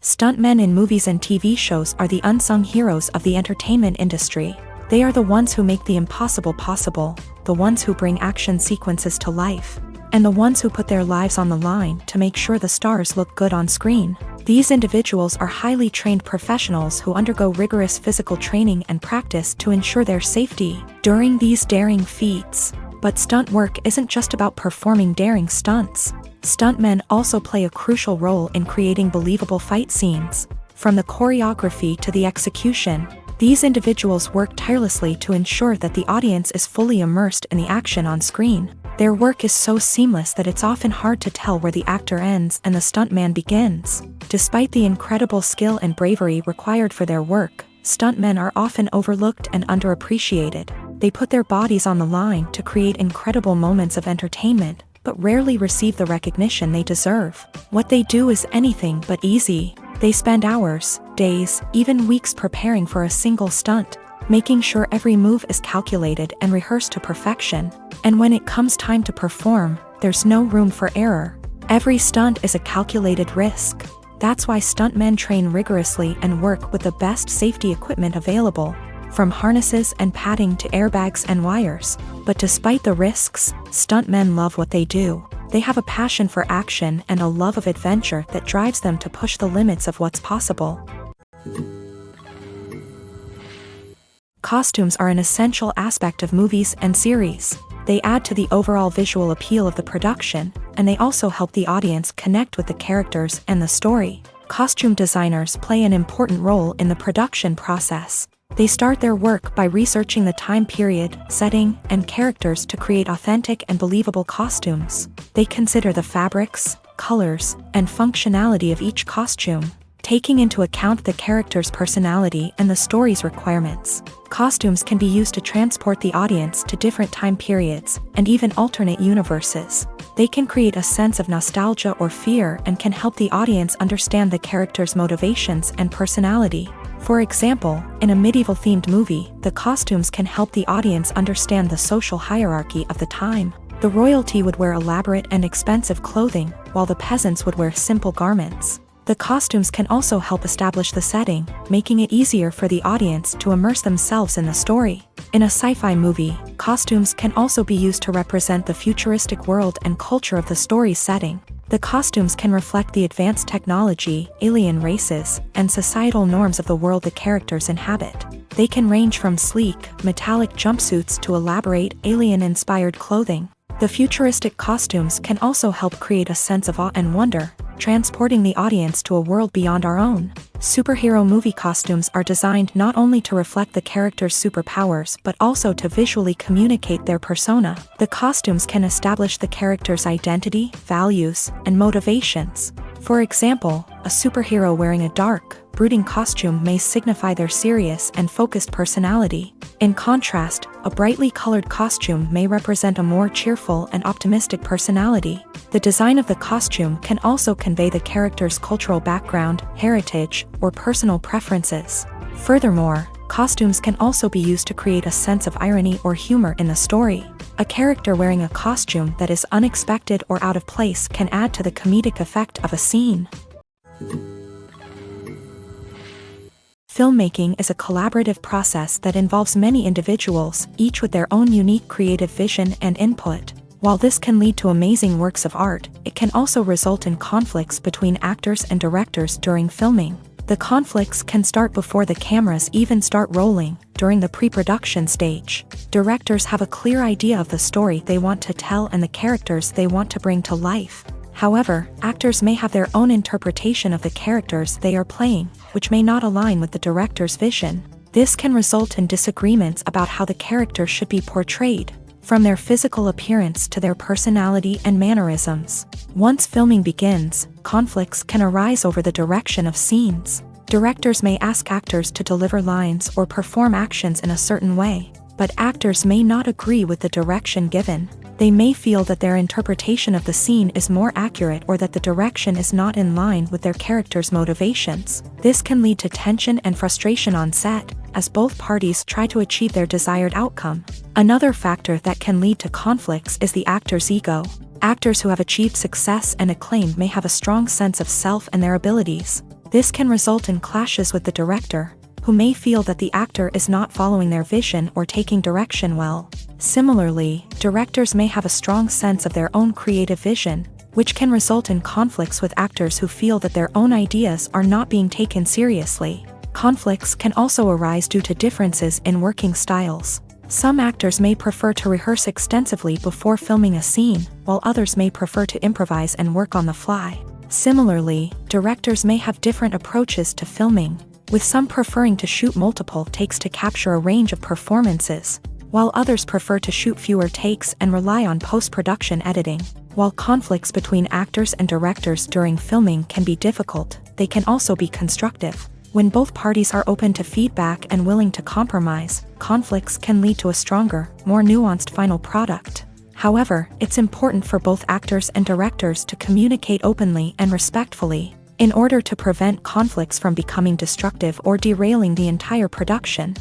Stuntmen in movies and TV shows are the unsung heroes of the entertainment industry. They are the ones who make the impossible possible, the ones who bring action sequences to life, and the ones who put their lives on the line to make sure the stars look good on screen. These individuals are highly trained professionals who undergo rigorous physical training and practice to ensure their safety during these daring feats. But stunt work isn't just about performing daring stunts. Stuntmen also play a crucial role in creating believable fight scenes. From the choreography to the execution, these individuals work tirelessly to ensure that the audience is fully immersed in the action on screen. Their work is so seamless that it's often hard to tell where the actor ends and the stuntman begins. Despite the incredible skill and bravery required for their work, stuntmen are often overlooked and underappreciated. They put their bodies on the line to create incredible moments of entertainment, but rarely receive the recognition they deserve. What they do is anything but easy. They spend hours, days, even weeks preparing for a single stunt, making sure every move is calculated and rehearsed to perfection. And when it comes time to perform, there's no room for error. Every stunt is a calculated risk. That's why stuntmen train rigorously and work with the best safety equipment available, from harnesses and padding to airbags and wires. But despite the risks, stuntmen love what they do. They have a passion for action and a love of adventure that drives them to push the limits of what's possible. Costumes are an essential aspect of movies and series. They add to the overall visual appeal of the production, and they also help the audience connect with the characters and the story. Costume designers play an important role in the production process. They start their work by researching the time period, setting, and characters to create authentic and believable costumes. They consider the fabrics, colors, and functionality of each costume, taking into account the character's personality and the story's requirements. Costumes can be used to transport the audience to different time periods and even alternate universes. They can create a sense of nostalgia or fear and can help the audience understand the character's motivations and personality. For example, in a medieval-themed movie, the costumes can help the audience understand the social hierarchy of the time. The royalty would wear elaborate and expensive clothing, while the peasants would wear simple garments. The costumes can also help establish the setting, making it easier for the audience to immerse themselves in the story. In a sci-fi movie, costumes can also be used to represent the futuristic world and culture of the story's setting. The costumes can reflect the advanced technology, alien races, and societal norms of the world the characters inhabit. They can range from sleek, metallic jumpsuits to elaborate, alien-inspired clothing. The futuristic costumes can also help create a sense of awe and wonder, transporting the audience to a world beyond our own. Superhero movie costumes are designed not only to reflect the character's superpowers but also to visually communicate their persona. The costumes can establish the character's identity, values, and motivations. For example, a superhero wearing a dark, brooding costume may signify their serious and focused personality. In contrast, a brightly colored costume may represent a more cheerful and optimistic personality. The design of the costume can also convey the character's cultural background, heritage, or personal preferences. Furthermore, costumes can also be used to create a sense of irony or humor in the story. A character wearing a costume that is unexpected or out of place can add to the comedic effect of a scene. Filmmaking is a collaborative process that involves many individuals, each with their own unique creative vision and input. While this can lead to amazing works of art, it can also result in conflicts between actors and directors during filming. The conflicts can start before the cameras even start rolling, during the pre-production stage. Directors have a clear idea of the story they want to tell and the characters they want to bring to life. However, actors may have their own interpretation of the characters they are playing, which may not align with the director's vision. This can result in disagreements about how the character should be portrayed, from their physical appearance to their personality and mannerisms. Once filming begins, conflicts can arise over the direction of scenes. Directors may ask actors to deliver lines or perform actions in a certain way, but actors may not agree with the direction given. They may feel that their interpretation of the scene is more accurate or that the direction is not in line with their character's motivations. This can lead to tension and frustration on set, as both parties try to achieve their desired outcome. Another factor that can lead to conflicts is the actor's ego. Actors who have achieved success and acclaim may have a strong sense of self and their abilities. This can result in clashes with the director, who may feel that the actor is not following their vision or taking direction well. Similarly, directors may have a strong sense of their own creative vision, which can result in conflicts with actors who feel that their own ideas are not being taken seriously. Conflicts can also arise due to differences in working styles. Some actors may prefer to rehearse extensively before filming a scene, while others may prefer to improvise and work on the fly. Similarly, directors may have different approaches to filming, with some preferring to shoot multiple takes to capture a range of performances, while others prefer to shoot fewer takes and rely on post-production editing. While conflicts between actors and directors during filming can be difficult, they can also be constructive. When both parties are open to feedback and willing to compromise, conflicts can lead to a stronger, more nuanced final product. However, it's important for both actors and directors to communicate openly and respectfully, in order to prevent conflicts from becoming destructive or derailing the entire production.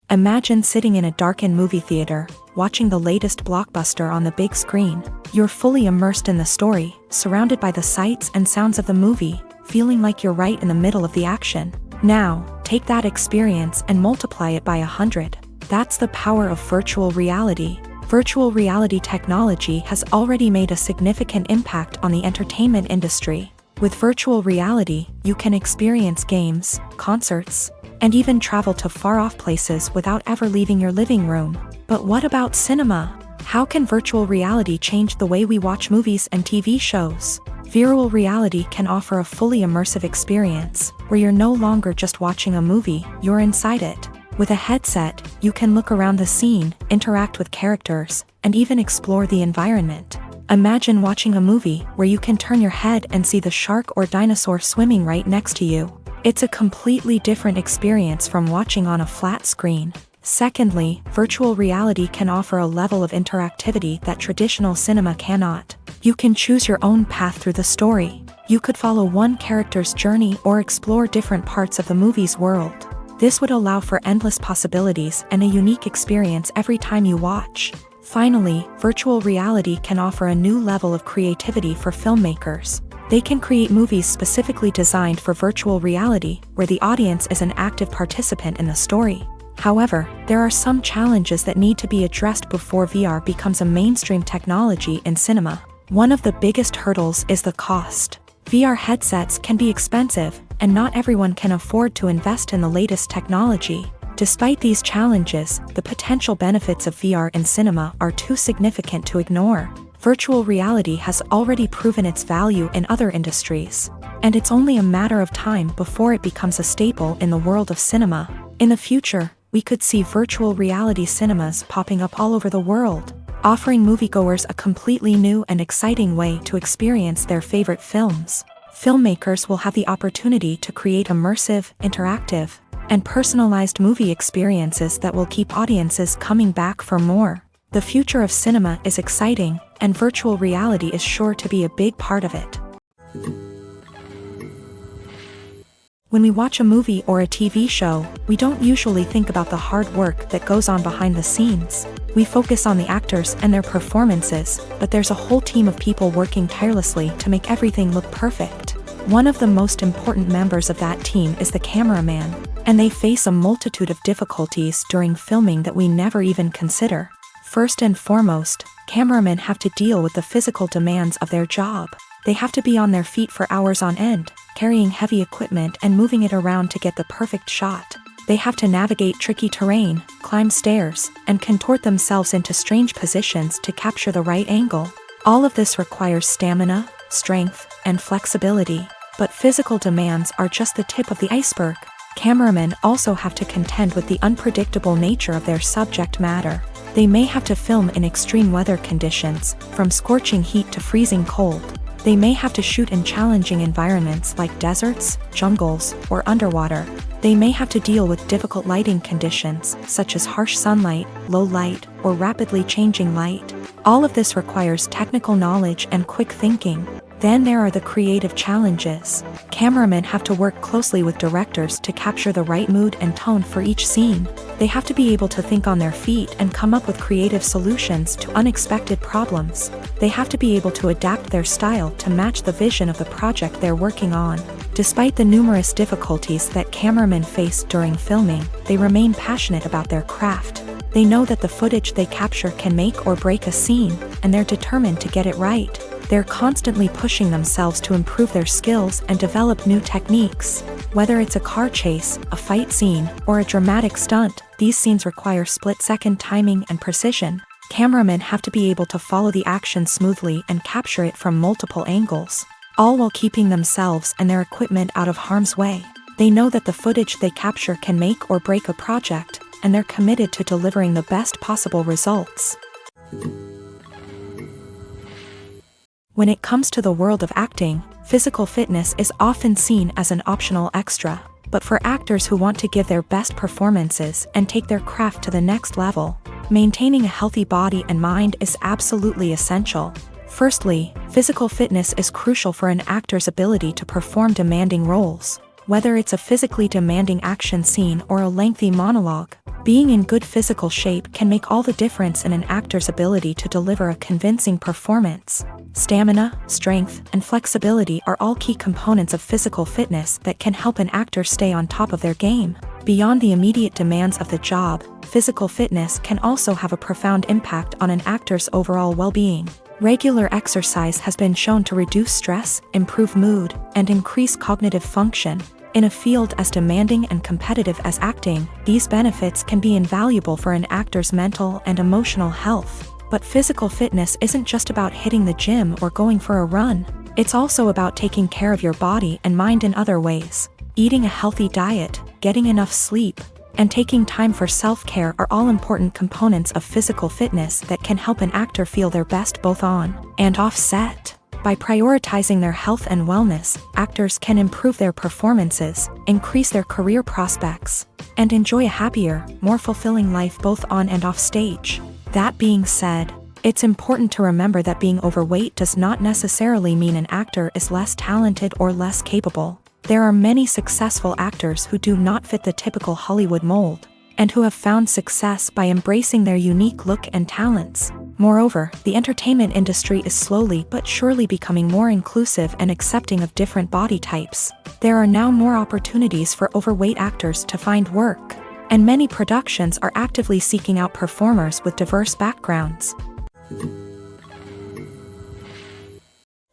Imagine sitting in a darkened movie theater, watching the latest blockbuster on the big screen. You're fully immersed in the story, surrounded by the sights and sounds of the movie, feeling like you're right in the middle of the action. Now, take that experience and multiply it by 100. That's the power of virtual reality. Virtual reality technology has already made a significant impact on the entertainment industry. With virtual reality, you can experience games, concerts, and even travel to far-off places without ever leaving your living room. But what about cinema? How can virtual reality change the way we watch movies and TV shows? Virtual reality can offer a fully immersive experience, where you're no longer just watching a movie, you're inside it. With a headset, you can look around the scene, interact with characters, and even explore the environment. Imagine watching a movie where you can turn your head and see the shark or dinosaur swimming right next to you. It's a completely different experience from watching on a flat screen. Secondly, virtual reality can offer a level of interactivity that traditional cinema cannot. You can choose your own path through the story. You could follow one character's journey or explore different parts of the movie's world. This would allow for endless possibilities and a unique experience every time you watch. Finally, virtual reality can offer a new level of creativity for filmmakers. They can create movies specifically designed for virtual reality, where the audience is an active participant in the story. However, there are some challenges that need to be addressed before VR becomes a mainstream technology in cinema. One of the biggest hurdles is the cost. VR headsets can be expensive, and not everyone can afford to invest in the latest technology. Despite these challenges, the potential benefits of VR in cinema are too significant to ignore. Virtual reality has already proven its value in other industries, and it's only a matter of time before it becomes a staple in the world of cinema. In the future, we could see virtual reality cinemas popping up all over the world, offering moviegoers a completely new and exciting way to experience their favorite films. Filmmakers will have the opportunity to create immersive, interactive, and personalized movie experiences that will keep audiences coming back for more. The future of cinema is exciting, and virtual reality is sure to be a big part of it. When we watch a movie or a TV show, we don't usually think about the hard work that goes on behind the scenes. We focus on the actors and their performances, but there's a whole team of people working tirelessly to make everything look perfect. One of the most important members of that team is the cameraman, and they face a multitude of difficulties during filming that we never even consider. First and foremost, cameramen have to deal with the physical demands of their job. They have to be on their feet for hours on end, carrying heavy equipment and moving it around to get the perfect shot. They have to navigate tricky terrain, climb stairs, and contort themselves into strange positions to capture the right angle. All of this requires stamina, strength, and flexibility. But physical demands are just the tip of the iceberg. Cameramen also have to contend with the unpredictable nature of their subject matter. They may have to film in extreme weather conditions, from scorching heat to freezing cold. They may have to shoot in challenging environments like deserts, jungles, or underwater. They may have to deal with difficult lighting conditions, such as harsh sunlight, low light, or rapidly changing light. All of this requires technical knowledge and quick thinking. Then there are the creative challenges. Cameramen have to work closely with directors to capture the right mood and tone for each scene. They have to be able to think on their feet and come up with creative solutions to unexpected problems. They have to be able to adapt their style to match the vision of the project they're working on. Despite the numerous difficulties that cameramen face during filming, they remain passionate about their craft. They know that the footage they capture can make or break a scene, and they're determined to get it right. They're constantly pushing themselves to improve their skills and develop new techniques. Whether it's a car chase, a fight scene, or a dramatic stunt, these scenes require split-second timing and precision. Cameramen have to be able to follow the action smoothly and capture it from multiple angles, all while keeping themselves and their equipment out of harm's way. They know that the footage they capture can make or break a project, and they're committed to delivering the best possible results. When it comes to the world of acting, physical fitness is often seen as an optional extra. But for actors who want to give their best performances and take their craft to the next level, maintaining a healthy body and mind is absolutely essential. Firstly, physical fitness is crucial for an actor's ability to perform demanding roles. Whether it's a physically demanding action scene or a lengthy monologue, being in good physical shape can make all the difference in an actor's ability to deliver a convincing performance. Stamina, strength, and flexibility are all key components of physical fitness that can help an actor stay on top of their game. Beyond the immediate demands of the job, physical fitness can also have a profound impact on an actor's overall well-being. Regular exercise has been shown to reduce stress, improve mood, and increase cognitive function. In a field as demanding and competitive as acting, these benefits can be invaluable for an actor's mental and emotional health. But physical fitness isn't just about hitting the gym or going for a run. It's also about taking care of your body and mind in other ways. Eating a healthy diet, getting enough sleep, and taking time for self-care are all important components of physical fitness that can help an actor feel their best both on and off set. By prioritizing their health and wellness, actors can improve their performances, increase their career prospects, and enjoy a happier, more fulfilling life both on and off stage. That being said, it's important to remember that being overweight does not necessarily mean an actor is less talented or less capable. There are many successful actors who do not fit the typical Hollywood mold, and who have found success by embracing their unique look and talents. Moreover, the entertainment industry is slowly but surely becoming more inclusive and accepting of different body types. There are now more opportunities for overweight actors to find work, and many productions are actively seeking out performers with diverse backgrounds.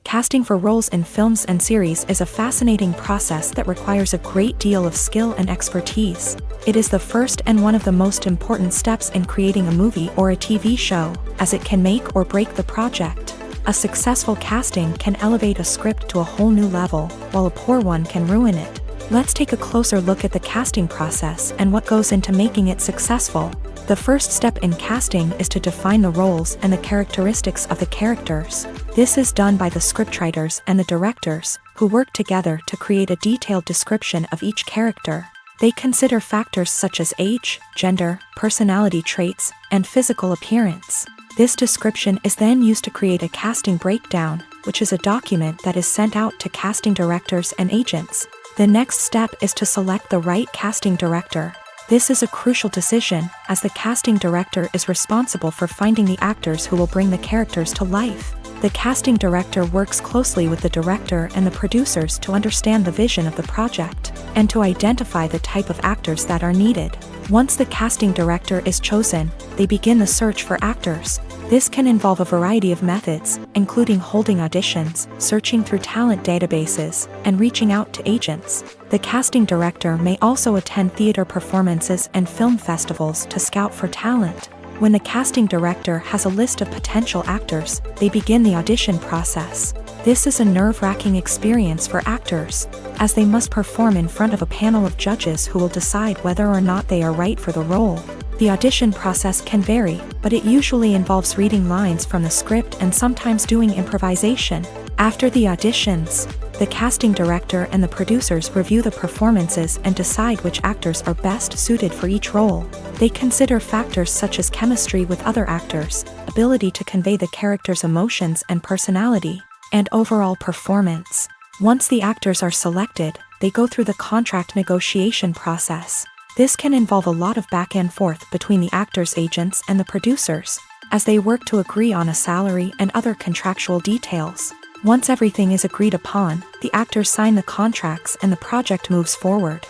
Casting for roles in films and series is a fascinating process that requires a great deal of skill and expertise. It is the first and one of the most important steps in creating a movie or a TV show, as it can make or break the project. A successful casting can elevate a script to a whole new level, while a poor one can ruin it. Let's take a closer look at the casting process and what goes into making it successful. The first step in casting is to define the roles and the characteristics of the characters. This is done by the scriptwriters and the directors, who work together to create a detailed description of each character. They consider factors such as age, gender, personality traits, and physical appearance. This description is then used to create a casting breakdown, which is a document that is sent out to casting directors and agents. The next step is to select the right casting director. This is a crucial decision, as the casting director is responsible for finding the actors who will bring the characters to life. The casting director works closely with the director and the producers to understand the vision of the project, and to identify the type of actors that are needed. Once the casting director is chosen, they begin the search for actors. This can involve a variety of methods, including holding auditions, searching through talent databases, and reaching out to agents. The casting director may also attend theater performances and film festivals to scout for talent. When the casting director has a list of potential actors, they begin the audition process. This is a nerve-wracking experience for actors, as they must perform in front of a panel of judges who will decide whether or not they are right for the role. The audition process can vary, but it usually involves reading lines from the script and sometimes doing improvisation. After the auditions, the casting director and the producers review the performances and decide which actors are best suited for each role. They consider factors such as chemistry with other actors, ability to convey the character's emotions and personality, and overall performance. Once the actors are selected, they go through the contract negotiation process. This can involve a lot of back and forth between the actors' agents and the producers, as they work to agree on a salary and other contractual details. Once everything is agreed upon, the actors sign the contracts and the project moves forward.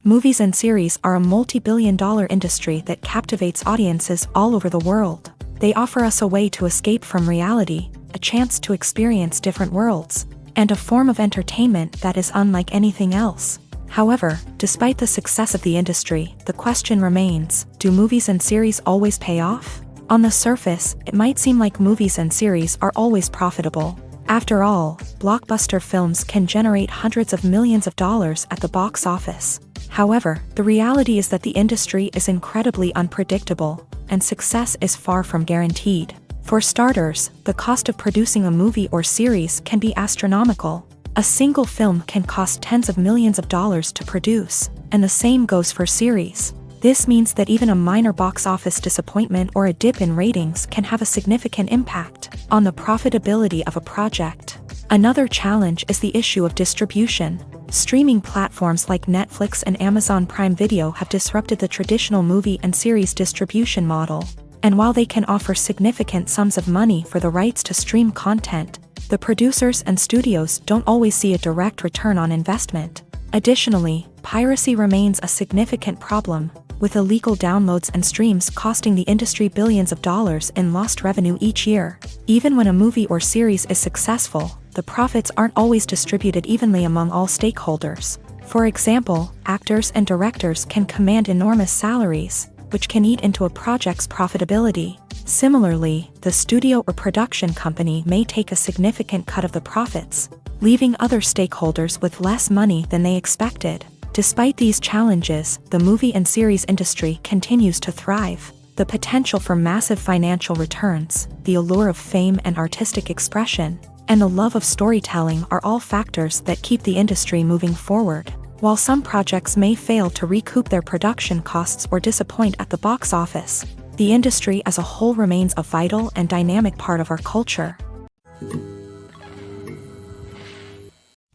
Movies and series are a multi-billion-dollar industry that captivates audiences all over the world. They offer us a way to escape from reality, a chance to experience different worlds, and a form of entertainment that is unlike anything else. However, despite the success of the industry, the question remains, do movies and series always pay off? On the surface, it might seem like movies and series are always profitable. After all, blockbuster films can generate hundreds of millions of dollars at the box office. However, the reality is that the industry is incredibly unpredictable, and success is far from guaranteed. For starters, the cost of producing a movie or series can be astronomical. A single film can cost tens of millions of dollars to produce, and the same goes for series. This means that even a minor box office disappointment or a dip in ratings can have a significant impact on the profitability of a project. Another challenge is the issue of distribution. Streaming platforms like Netflix and Amazon Prime Video have disrupted the traditional movie and series distribution model. And while they can offer significant sums of money for the rights to stream content, the producers and studios don't always see a direct return on investment. Additionally, piracy remains a significant problem, with illegal downloads and streams costing the industry billions of dollars in lost revenue each year. Even when a movie or series is successful, the profits aren't always distributed evenly among all stakeholders. For example, actors and directors can command enormous salaries, which can eat into a project's profitability. Similarly, the studio or production company may take a significant cut of the profits, leaving other stakeholders with less money than they expected. Despite these challenges, the movie and series industry continues to thrive. The potential for massive financial returns, the allure of fame and artistic expression, and the love of storytelling are all factors that keep the industry moving forward. While some projects may fail to recoup their production costs or disappoint at the box office, the industry as a whole remains a vital and dynamic part of our culture.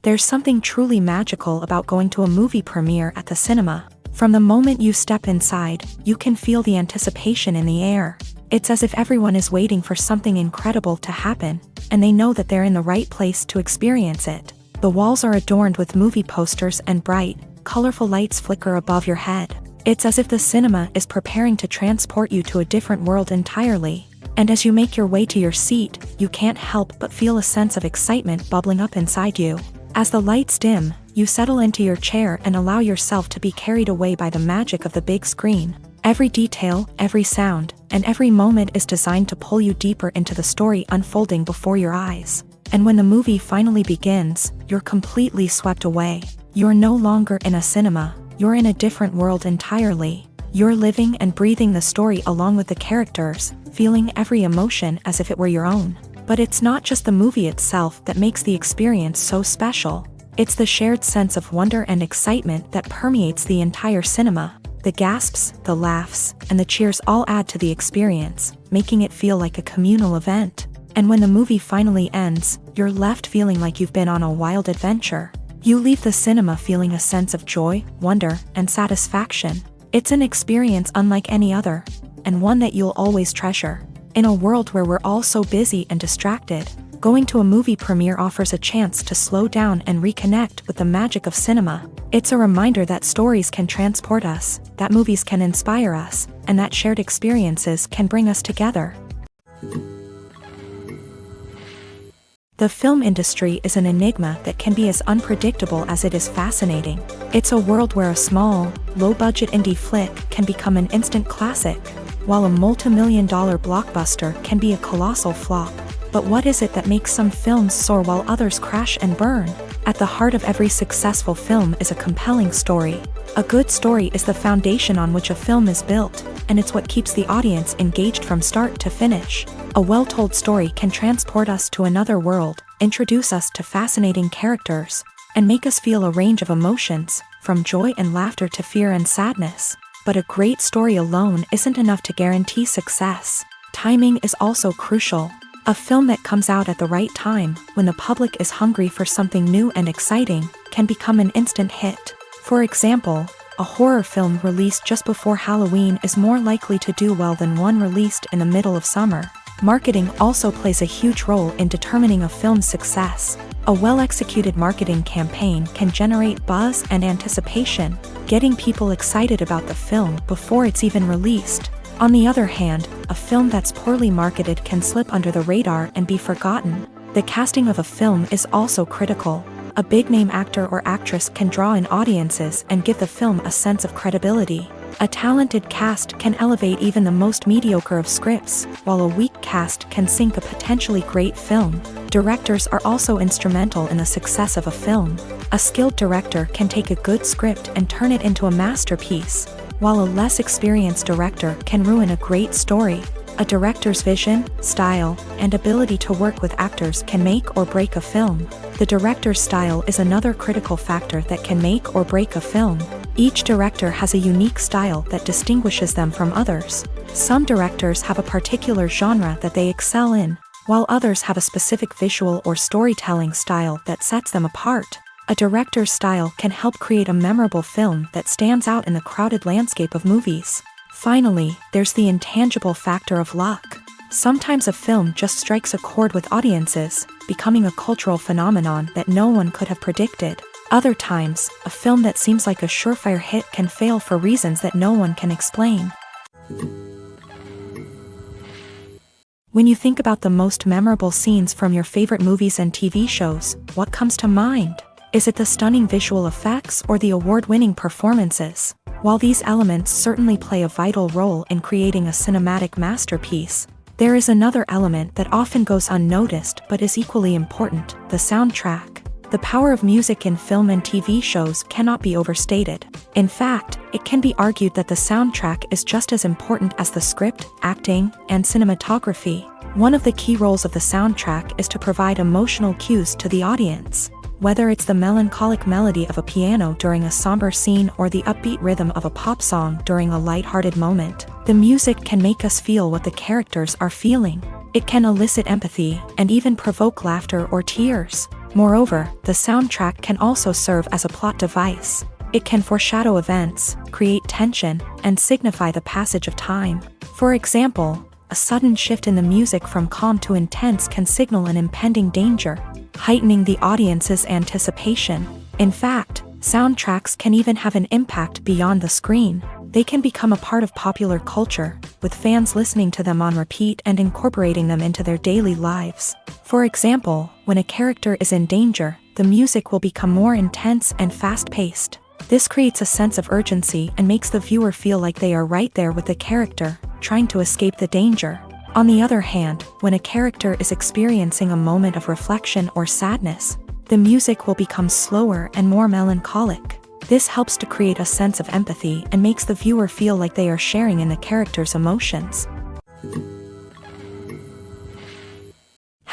There's something truly magical about going to a movie premiere at the cinema. From the moment you step inside, you can feel the anticipation in the air. It's as if everyone is waiting for something incredible to happen, and they know that they're in the right place to experience it. The walls are adorned with movie posters and bright, colorful lights flicker above your head. It's as if the cinema is preparing to transport you to a different world entirely. And as you make your way to your seat, you can't help but feel a sense of excitement bubbling up inside you. As the lights dim, you settle into your chair and allow yourself to be carried away by the magic of the big screen. Every detail, every sound, and every moment is designed to pull you deeper into the story unfolding before your eyes. And when the movie finally begins, you're completely swept away. You're no longer in a cinema, you're in a different world entirely. You're living and breathing the story along with the characters, feeling every emotion as if it were your own. But it's not just the movie itself that makes the experience so special. It's the shared sense of wonder and excitement that permeates the entire cinema. The gasps, the laughs, and the cheers all add to the experience, making it feel like a communal event. And when the movie finally ends, you're left feeling like you've been on a wild adventure. You leave the cinema feeling a sense of joy, wonder, and satisfaction. It's an experience unlike any other, and one that you'll always treasure. In a world where we're all so busy and distracted, going to a movie premiere offers a chance to slow down and reconnect with the magic of cinema. It's a reminder that stories can transport us, that movies can inspire us, and that shared experiences can bring us together. The film industry is an enigma that can be as unpredictable as it is fascinating. It's a world where a small, low-budget indie flick can become an instant classic, while a multi-million-dollar blockbuster can be a colossal flop. But what is it that makes some films soar while others crash and burn? At the heart of every successful film is a compelling story. A good story is the foundation on which a film is built, and it's what keeps the audience engaged from start to finish. A well-told story can transport us to another world, introduce us to fascinating characters, and make us feel a range of emotions, from joy and laughter to fear and sadness. But a great story alone isn't enough to guarantee success. Timing is also crucial. A film that comes out at the right time, when the public is hungry for something new and exciting, can become an instant hit. For example, a horror film released just before Halloween is more likely to do well than one released in the middle of summer. Marketing also plays a huge role in determining a film's success. A well-executed marketing campaign can generate buzz and anticipation, getting people excited about the film before it's even released. On the other hand, a film that's poorly marketed can slip under the radar and be forgotten. The casting of a film is also critical. A big-name actor or actress can draw in audiences and give the film a sense of credibility. A talented cast can elevate even the most mediocre of scripts, while a weak cast can sink a potentially great film. Directors are also instrumental in the success of a film. A skilled director can take a good script and turn it into a masterpiece, while a less experienced director can ruin a great story. A director's vision, style, and ability to work with actors can make or break a film. The director's style is another critical factor that can make or break a film. Each director has a unique style that distinguishes them from others. Some directors have a particular genre that they excel in, while others have a specific visual or storytelling style that sets them apart. A director's style can help create a memorable film that stands out in the crowded landscape of movies. Finally, there's the intangible factor of luck. Sometimes a film just strikes a chord with audiences, becoming a cultural phenomenon that no one could have predicted. Other times, a film that seems like a surefire hit can fail for reasons that no one can explain. When you think about the most memorable scenes from your favorite movies and TV shows, what comes to mind? Is it the stunning visual effects or the award-winning performances? While these elements certainly play a vital role in creating a cinematic masterpiece, there is another element that often goes unnoticed but is equally important: the soundtrack. The power of music in film and TV shows cannot be overstated. In fact, it can be argued that the soundtrack is just as important as the script, acting, and cinematography. One of the key roles of the soundtrack is to provide emotional cues to the audience. Whether it's the melancholic melody of a piano during a somber scene or the upbeat rhythm of a pop song during a lighthearted moment, the music can make us feel what the characters are feeling. It can elicit empathy and even provoke laughter or tears. Moreover, the soundtrack can also serve as a plot device. It can foreshadow events, create tension, and signify the passage of time. For example, a sudden shift in the music from calm to intense can signal an impending danger, heightening the audience's anticipation. In fact, soundtracks can even have an impact beyond the screen. They can become a part of popular culture, with fans listening to them on repeat and incorporating them into their daily lives. For example, when a character is in danger, the music will become more intense and fast-paced. This creates a sense of urgency and makes the viewer feel like they are right there with the character, trying to escape the danger. On the other hand, when a character is experiencing a moment of reflection or sadness, the music will become slower and more melancholic. This helps to create a sense of empathy and makes the viewer feel like they are sharing in the character's emotions.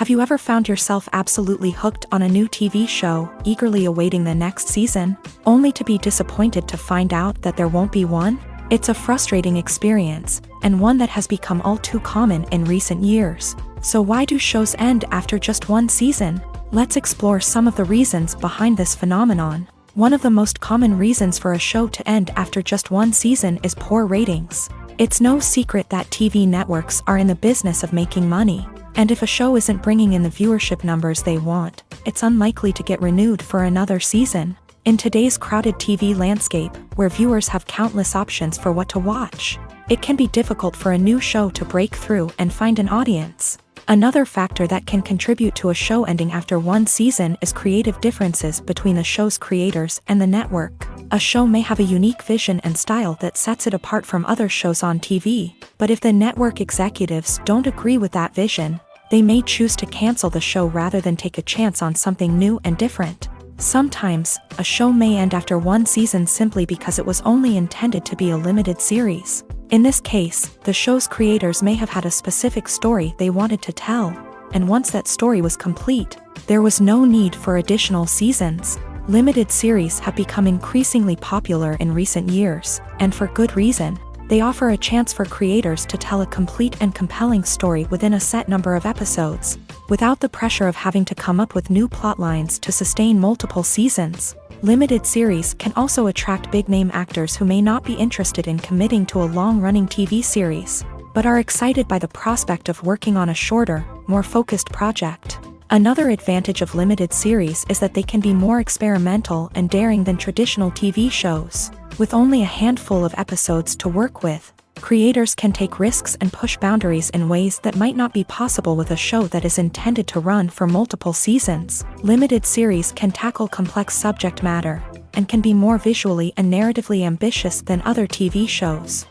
Have you ever found yourself absolutely hooked on a new TV show, eagerly awaiting the next season, only to be disappointed to find out that there won't be one? It's a frustrating experience, and one that has become all too common in recent years. So why do shows end after just one season? Let's explore some of the reasons behind this phenomenon. One of the most common reasons for a show to end after just one season is poor ratings. It's no secret that TV networks are in the business of making money. And if a show isn't bringing in the viewership numbers they want, it's unlikely to get renewed for another season. In today's crowded TV landscape, where viewers have countless options for what to watch, it can be difficult for a new show to break through and find an audience. Another factor that can contribute to a show ending after one season is creative differences between the show's creators and the network. A show may have a unique vision and style that sets it apart from other shows on TV, but if the network executives don't agree with that vision, they may choose to cancel the show rather than take a chance on something new and different. Sometimes, a show may end after one season simply because it was only intended to be a limited series. In this case, the show's creators may have had a specific story they wanted to tell, and once that story was complete, there was no need for additional seasons. Limited series have become increasingly popular in recent years, and for good reason. They offer a chance for creators to tell a complete and compelling story within a set number of episodes, without the pressure of having to come up with new plot lines to sustain multiple seasons. Limited series can also attract big-name actors who may not be interested in committing to a long-running TV series, but are excited by the prospect of working on a shorter, more focused project. Another advantage of limited series is that they can be more experimental and daring than traditional TV shows. With only a handful of episodes to work with, creators can take risks and push boundaries in ways that might not be possible with a show that is intended to run for multiple seasons. Limited series can tackle complex subject matter, and can be more visually and narratively ambitious than other TV shows.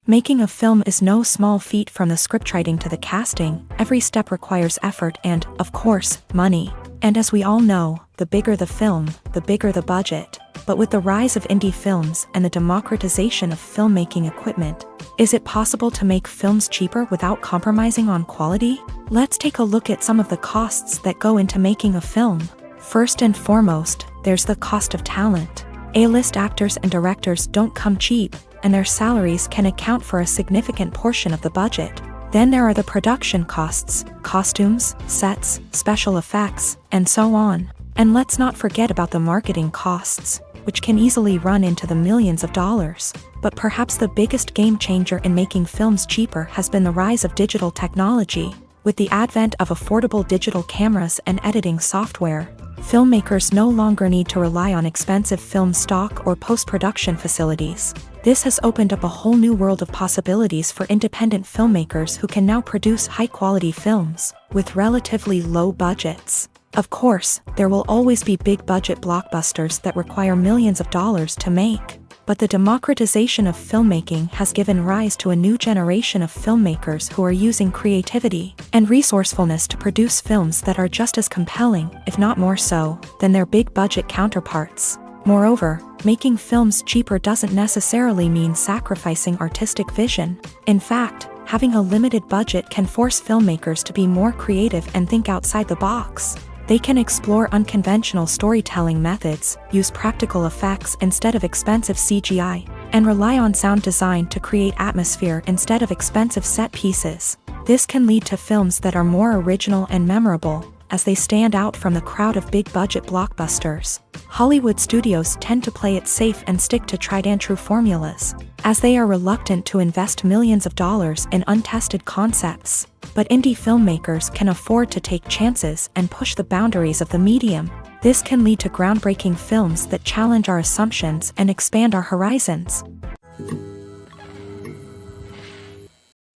Making a film is no small feat. From the scriptwriting to the casting, every step requires effort and, of course, money. And as we all know, the bigger the film, the bigger the budget. But with the rise of indie films and the democratization of filmmaking equipment, is it possible to make films cheaper without compromising on quality? Let's take a look at some of the costs that go into making a film. First and foremost, there's the cost of talent. A-list actors and directors don't come cheap, and their salaries can account for a significant portion of the budget. Then there are the production costs, costumes, sets, special effects, and so on. And let's not forget about the marketing costs, which can easily run into the millions of dollars. But perhaps the biggest game changer in making films cheaper has been the rise of digital technology. With the advent of affordable digital cameras and editing software, filmmakers no longer need to rely on expensive film stock or post-production facilities. This has opened up a whole new world of possibilities for independent filmmakers who can now produce high-quality films with relatively low budgets. Of course, there will always be big-budget blockbusters that require millions of dollars to make. But the democratization of filmmaking has given rise to a new generation of filmmakers who are using creativity and resourcefulness to produce films that are just as compelling, if not more so, than their big-budget counterparts. Moreover, making films cheaper doesn't necessarily mean sacrificing artistic vision. In fact, having a limited budget can force filmmakers to be more creative and think outside the box. They can explore unconventional storytelling methods, use practical effects instead of expensive CGI, and rely on sound design to create atmosphere instead of expensive set pieces. This can lead to films that are more original and memorable, as they stand out from the crowd of big-budget blockbusters. Hollywood studios tend to play it safe and stick to tried-and-true formulas, as they are reluctant to invest millions of dollars in untested concepts. But indie filmmakers can afford to take chances and push the boundaries of the medium. This can lead to groundbreaking films that challenge our assumptions and expand our horizons.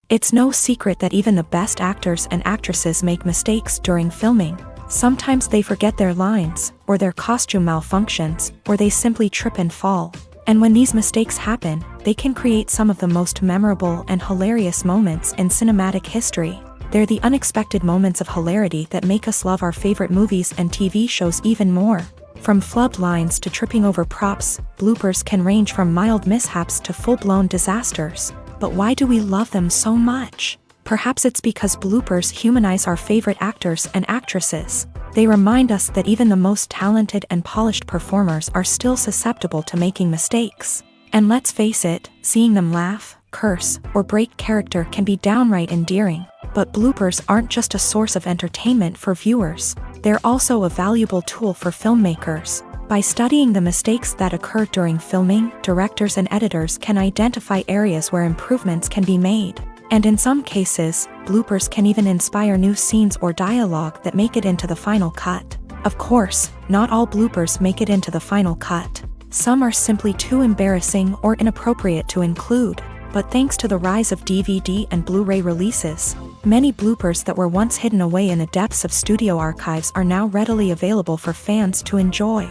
It's no secret that even the best actors and actresses make mistakes during filming. Sometimes they forget their lines, or their costume malfunctions, or they simply trip and fall. And when these mistakes happen, they can create some of the most memorable and hilarious moments in cinematic history. They're the unexpected moments of hilarity that make us love our favorite movies and TV shows even more. From flubbed lines to tripping over props, bloopers can range from mild mishaps to full-blown disasters. But why do we love them so much? Perhaps it's because bloopers humanize our favorite actors and actresses. They remind us that even the most talented and polished performers are still susceptible to making mistakes. And let's face it, seeing them laugh, curse, or break character can be downright endearing. But bloopers aren't just a source of entertainment for viewers. They're also a valuable tool for filmmakers. By studying the mistakes that occur during filming, directors and editors can identify areas where improvements can be made. And in some cases, bloopers can even inspire new scenes or dialogue that make it into the final cut. Of course, not all bloopers make it into the final cut. Some are simply too embarrassing or inappropriate to include. But thanks to the rise of DVD and Blu-ray releases, many bloopers that were once hidden away in the depths of studio archives are now readily available for fans to enjoy.